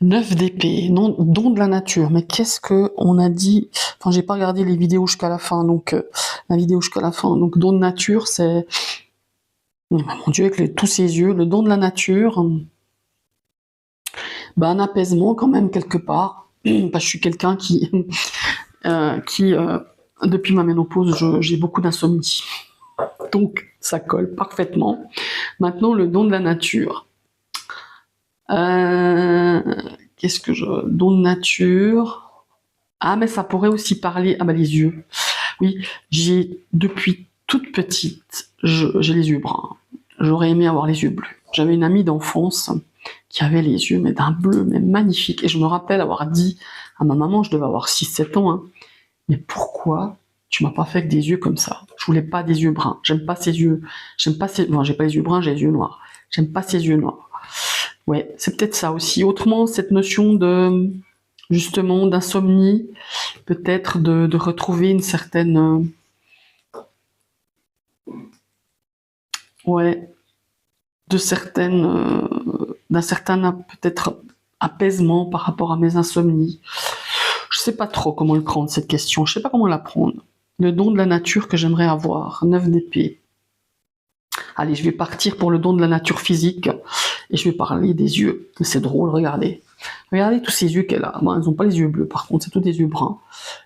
9 d'épée, non, don de la nature. Mais qu'est-ce que on a dit? Enfin, j'ai pas regardé les vidéos jusqu'à la fin, donc la vidéo jusqu'à la fin. Donc don de nature, c'est mon Dieu, avec tous ces yeux, le don de la nature. Ben, un apaisement quand même quelque part. Parce que je suis quelqu'un qui depuis ma ménopause, j'ai beaucoup d'insomnie. Donc ça colle parfaitement. Maintenant, le don de la nature. Qu'est-ce que je... Don de nature. Ah, mais ça pourrait aussi parler... Ah, bah les yeux. Oui, depuis toute petite, j'ai les yeux bruns. J'aurais aimé avoir les yeux bleus. J'avais une amie d'enfance qui avait les yeux, mais d'un bleu, mais magnifique. Et je me rappelle avoir dit à ma maman, je devais avoir 6-7 ans, hein, mais pourquoi tu m'as pas fait avec des yeux comme ça? Je voulais pas des yeux bruns. J'aime pas ces yeux. Enfin, j'ai pas les yeux bruns, j'ai les yeux noirs. J'aime pas ces yeux noirs. Ouais, c'est peut-être ça aussi. Autrement, cette notion justement, d'insomnie, peut-être de retrouver une certaine, ouais, d'un certain peut-être apaisement par rapport à mes insomnies. Je sais pas trop comment le prendre, cette question. Je sais pas comment la prendre. Le don de la nature que j'aimerais avoir. 9 d'épée. Allez, je vais partir pour le don de la nature physique et je vais parler des yeux. C'est drôle, regardez. Regardez tous ces yeux qu'elle a. Bon, ils n'ont pas les yeux bleus, par contre, c'est tous des yeux bruns.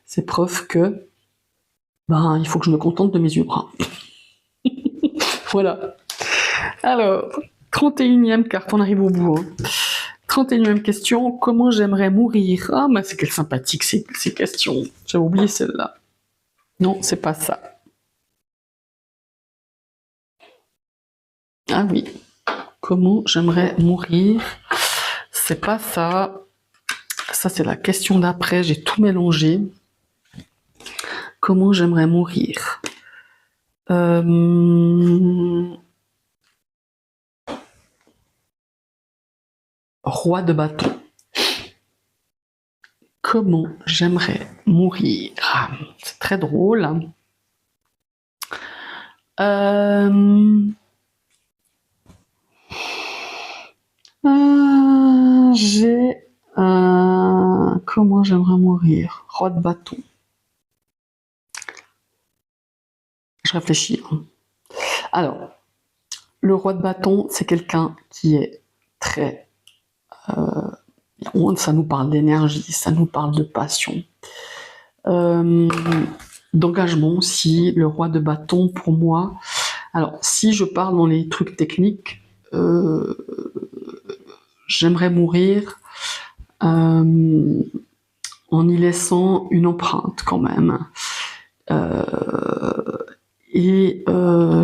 C'est preuve que, il faut que je me contente de mes yeux bruns. Voilà. Alors, 31e carte, on arrive au bout. Hein. 31e question, comment j'aimerais mourir? Ah, mais c'est quelle sympathique ces questions. J'avais oublié celle-là. Non, c'est pas ça. Ah oui. Comment j'aimerais mourir? C'est pas ça. Ça, c'est la question d'après. J'ai tout mélangé. Comment j'aimerais mourir? Roi de bâton. Comment j'aimerais mourir? C'est très drôle. J'ai comment j'aimerais mourir? Roi de bâton. Je réfléchis. Alors, le roi de bâton, c'est quelqu'un qui est très... ça nous parle d'énergie, ça nous parle de passion. D'engagement aussi, le roi de bâton, pour moi... Alors, si je parle dans les trucs techniques, j'aimerais mourir en y laissant une empreinte quand même.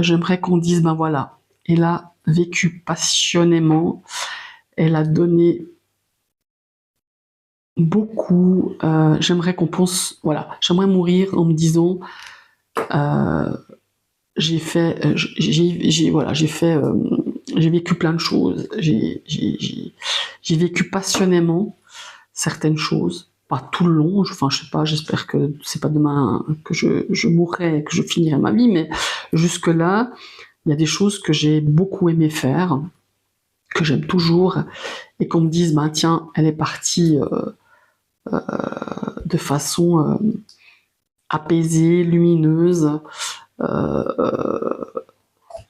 J'aimerais qu'on dise, ben voilà, elle a vécu passionnément, elle a donné beaucoup, j'aimerais qu'on pense, voilà, j'aimerais mourir en me disant, j'ai vécu plein de choses, j'ai vécu passionnément certaines choses, pas tout le long, enfin je sais pas, j'espère que c'est pas demain que je mourrai, que je finirai ma vie, mais jusque là, il y a des choses que j'ai beaucoup aimé faire, que j'aime toujours, et qu'on me dise, ben tiens, elle est partie de façon apaisée, lumineuse,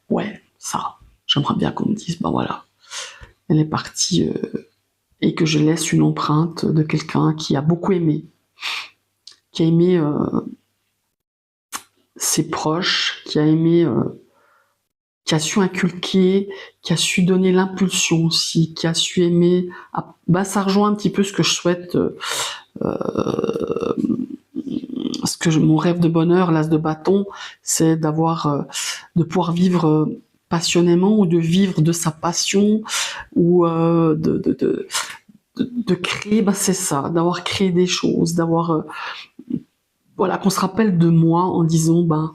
ouais, ça, j'aimerais bien qu'on me dise, ben voilà, elle est partie, et que je laisse une empreinte de quelqu'un qui a beaucoup aimé, qui a aimé ses proches, qui a aimé, qui a su inculquer, qui a su donner l'impulsion aussi, qui a su aimer. Bah, ça rejoint un petit peu ce que je souhaite, mon rêve de bonheur, l'as de bâton, c'est d'avoir, de pouvoir vivre passionnément, ou de vivre de sa passion, ou de créer, bah c'est ça, d'avoir créé des choses, d'avoir, voilà, qu'on se rappelle de moi en disant, ben,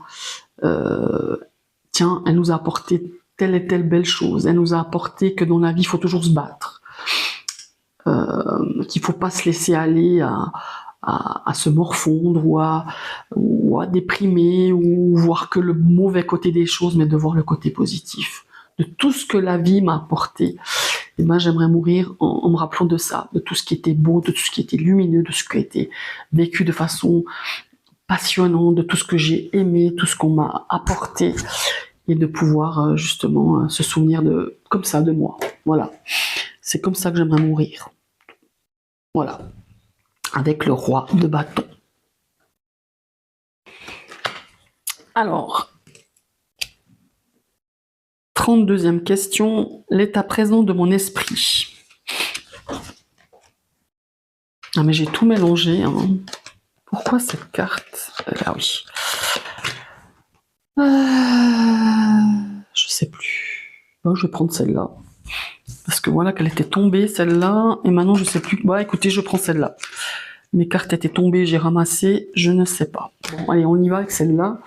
tiens, elle nous a apporté telle et telle belle chose, elle nous a apporté que dans la vie, il faut toujours se battre, qu'il faut pas se laisser aller à se morfondre, ou à déprimer, ou voir que le mauvais côté des choses, mais de voir le côté positif de tout ce que la vie m'a apporté. Et ben, j'aimerais mourir en me rappelant de ça, de tout ce qui était beau, de tout ce qui était lumineux, de ce qui a été vécu de façon passionnante, de tout ce que j'ai aimé, tout ce qu'on m'a apporté, et de pouvoir justement se souvenir comme ça de moi. Voilà, c'est comme ça que j'aimerais mourir. Voilà, avec le roi de bâton. Alors, 32e question, l'état présent de mon esprit. Ah mais j'ai tout mélangé. Hein. Pourquoi cette carte? Ah oui. Je sais plus. Bon, je vais prendre celle-là. Parce que voilà qu'elle était tombée, celle-là. Et maintenant, je sais plus. Bah écoutez, je prends celle-là. Mes cartes étaient tombées, j'ai ramassé. Je ne sais pas. Bon, allez, on y va avec celle-là.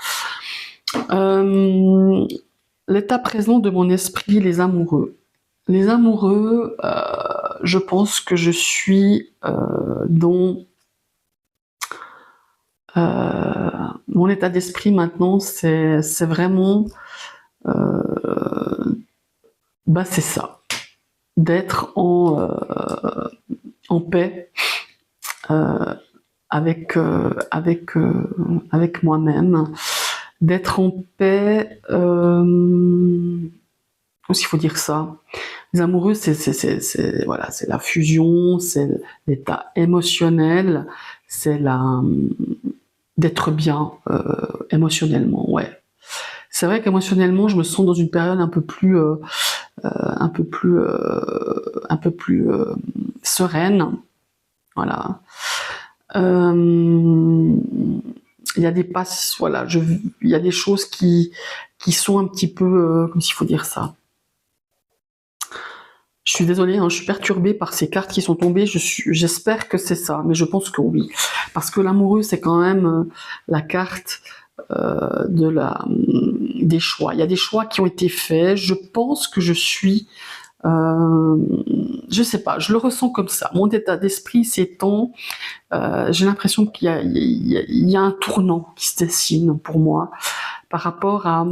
L'état présent de mon esprit, les amoureux. Les amoureux, je pense que je suis dans mon état d'esprit maintenant, c'est vraiment, bah c'est ça, d'être en paix avec moi-même, d'être en paix. Aussi, il faut dire ça. Les amoureux, voilà, c'est la fusion, c'est l'état émotionnel, c'est d'être bien émotionnellement, ouais. C'est vrai qu'émotionnellement, je me sens dans une période un peu plus sereine, voilà. Il y a des passes, voilà, il y a des choses qui sont un petit peu, comme s'il faut dire ça. Je suis désolée, hein, je suis perturbée par ces cartes qui sont tombées, j'espère que c'est ça, mais je pense que oui. Parce que l'amoureux, c'est quand même la carte des choix. Il y a des choix qui ont été faits, je pense que je suis Je sais pas, je le ressens comme ça. Mon état d'esprit s'étend. J'ai l'impression qu'il y a un tournant qui se dessine pour moi par rapport à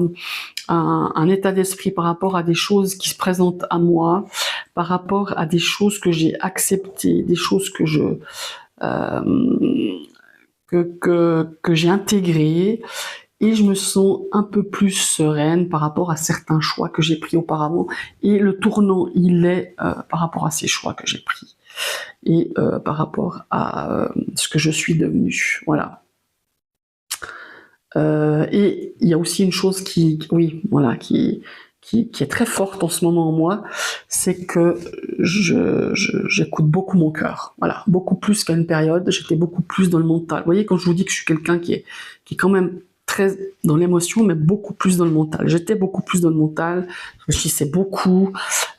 un état d'esprit, par rapport à des choses qui se présentent à moi, par rapport à des choses que j'ai acceptées, des choses que j'ai intégrées, et je me sens un peu plus sereine par rapport à certains choix que j'ai pris auparavant, et le tournant, il est par rapport à ces choix que j'ai pris, et par rapport à ce que je suis devenue, voilà. Et il y a aussi une chose oui, voilà, qui est très forte en ce moment en moi, c'est que j'écoute beaucoup mon cœur. Voilà, beaucoup plus qu'à une période, j'étais beaucoup plus dans le mental. Vous voyez, quand je vous dis que je suis quelqu'un qui est quand même très dans l'émotion, mais beaucoup plus dans le mental. J'étais beaucoup plus dans le mental, je réfléchissais beaucoup,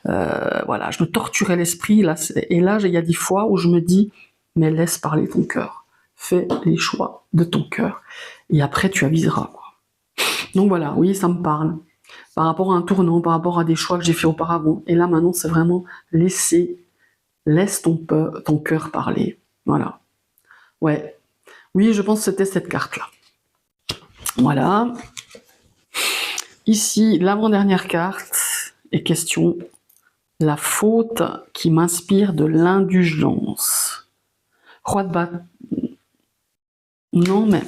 voilà, je me torturais l'esprit. Et là, il y a des fois où je me dis, mais laisse parler ton cœur. Fais les choix de ton cœur. Et après, tu aviseras, quoi. Donc voilà, oui, ça me parle. Par rapport à un tournant, par rapport à des choix que j'ai fait auparavant. Et là, maintenant, c'est vraiment laisse ton cœur parler. Voilà. Ouais. Oui, je pense que c'était cette carte-là. Voilà. Ici, l'avant-dernière carte est question. La faute qui m'inspire de l'indulgence. Roi de bâton. Non, mais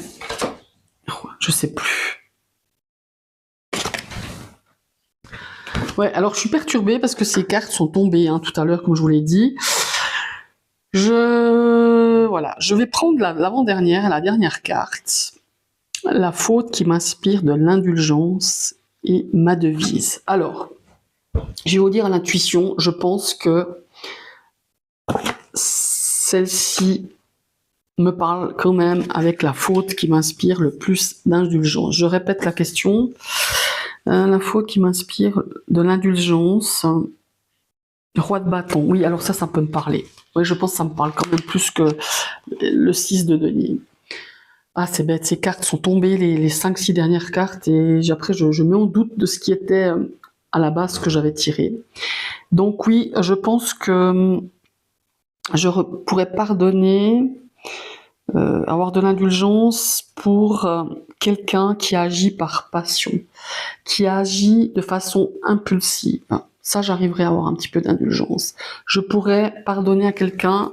je sais plus. Ouais, alors je suis perturbée parce que ces cartes sont tombées tout à l'heure, comme je vous l'ai dit. Voilà, je vais prendre l'avant-dernière, la dernière carte. La faute qui m'inspire de l'indulgence et ma devise. Alors, je vais vous dire à l'intuition, je pense que celle-ci me parle quand même avec la faute qui m'inspire le plus d'indulgence. Je répète la question. La faute qui m'inspire de l'indulgence. Roi de bâton. Oui, alors ça peut me parler. Oui, je pense que ça me parle quand même plus que le 6 de denier. Ah, c'est bête, ces cartes sont tombées, les 5-6 dernières cartes, et après je mets en doute de ce qui était à la base que j'avais tiré. Donc oui, je pense que je pourrais pardonner, avoir de l'indulgence pour quelqu'un qui agit par passion, qui agit de façon impulsive. Ça, j'arriverai à avoir un petit peu d'indulgence. Je pourrais pardonner à quelqu'un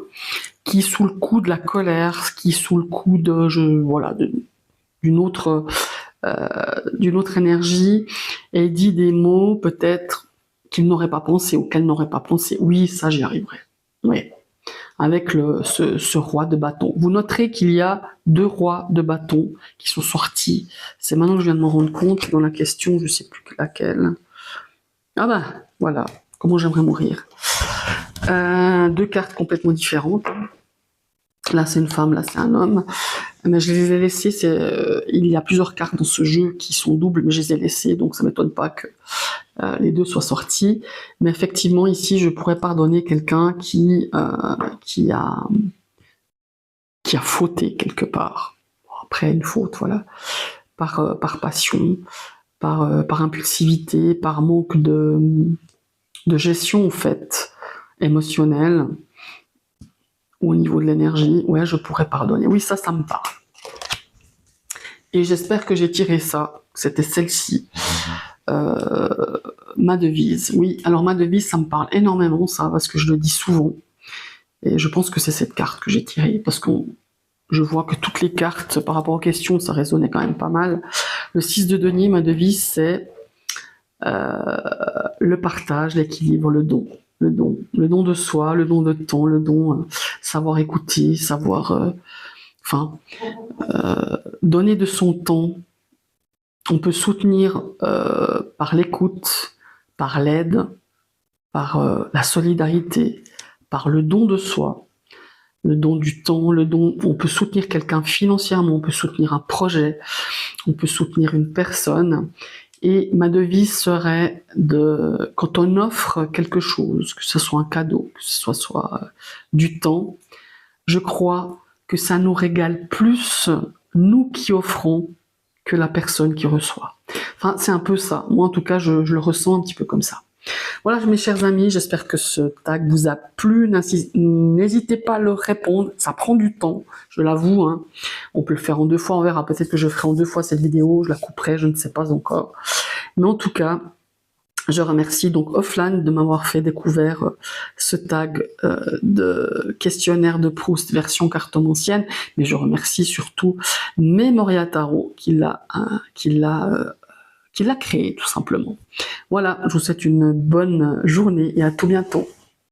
qui, sous le coup de la colère, qui, sous le coup d'une autre énergie, ait dit des mots peut-être qu'il n'aurait pas pensé ou qu'elle n'aurait pas pensé. Oui, ça, j'y arriverai. Oui. Avec ce roi de bâton. Vous noterez qu'il y a 2 rois de bâton qui sont sortis. C'est maintenant que je viens de m'en rendre compte dans la question, je ne sais plus laquelle. Ah ben, voilà, comment j'aimerais mourir. 2 cartes complètement différentes. Là, c'est une femme, là, c'est un homme. Mais je les ai laissées, il y a plusieurs cartes dans ce jeu qui sont doubles, mais je les ai laissées, donc ça ne m'étonne pas que les 2 soient sortis. Mais effectivement, ici, je pourrais pardonner quelqu'un qui a fauté quelque part. Après, une faute, voilà. Par passion, par impulsivité, par manque de gestion, en fait, émotionnelle, ou au niveau de l'énergie. Ouais, je pourrais pardonner. Oui, ça me parle. Et j'espère que j'ai tiré ça. C'était celle-ci. Ma devise. Oui, alors ma devise, ça me parle énormément, ça, parce que je le dis souvent. Et je pense que c'est cette carte que j'ai tirée, parce que je vois que toutes les cartes, par rapport aux questions, ça résonnait quand même pas mal. Le 6 de denier, ma devise, c'est le partage, l'équilibre, le don. Le don de soi, le don de temps, le don savoir écouter, savoir donner de son temps. On peut soutenir par l'écoute, par l'aide, par la solidarité, par le don de soi, le don du temps, on peut soutenir quelqu'un financièrement, on peut soutenir un projet, on peut soutenir une personne. Et ma devise serait quand on offre quelque chose, que ce soit un cadeau, que ce soit du temps, je crois que ça nous régale plus, nous qui offrons, que la personne qui reçoit. Enfin, c'est un peu ça. Moi, en tout cas, je le ressens un petit peu comme ça. Voilà mes chers amis, j'espère que ce tag vous a plu. N'hésitez pas à le répondre, ça prend du temps, je l'avoue. Hein. On peut le faire en 2 fois, on verra. Peut-être que je ferai en 2 fois cette vidéo, je la couperai, je ne sais pas encore. Mais en tout cas, je remercie donc Offline de m'avoir fait découvrir ce tag de questionnaire de Proust version cartomancienne, mais je remercie surtout Memoria Tarot qui l'a créé tout simplement. Voilà, je vous souhaite une bonne journée et à tout bientôt.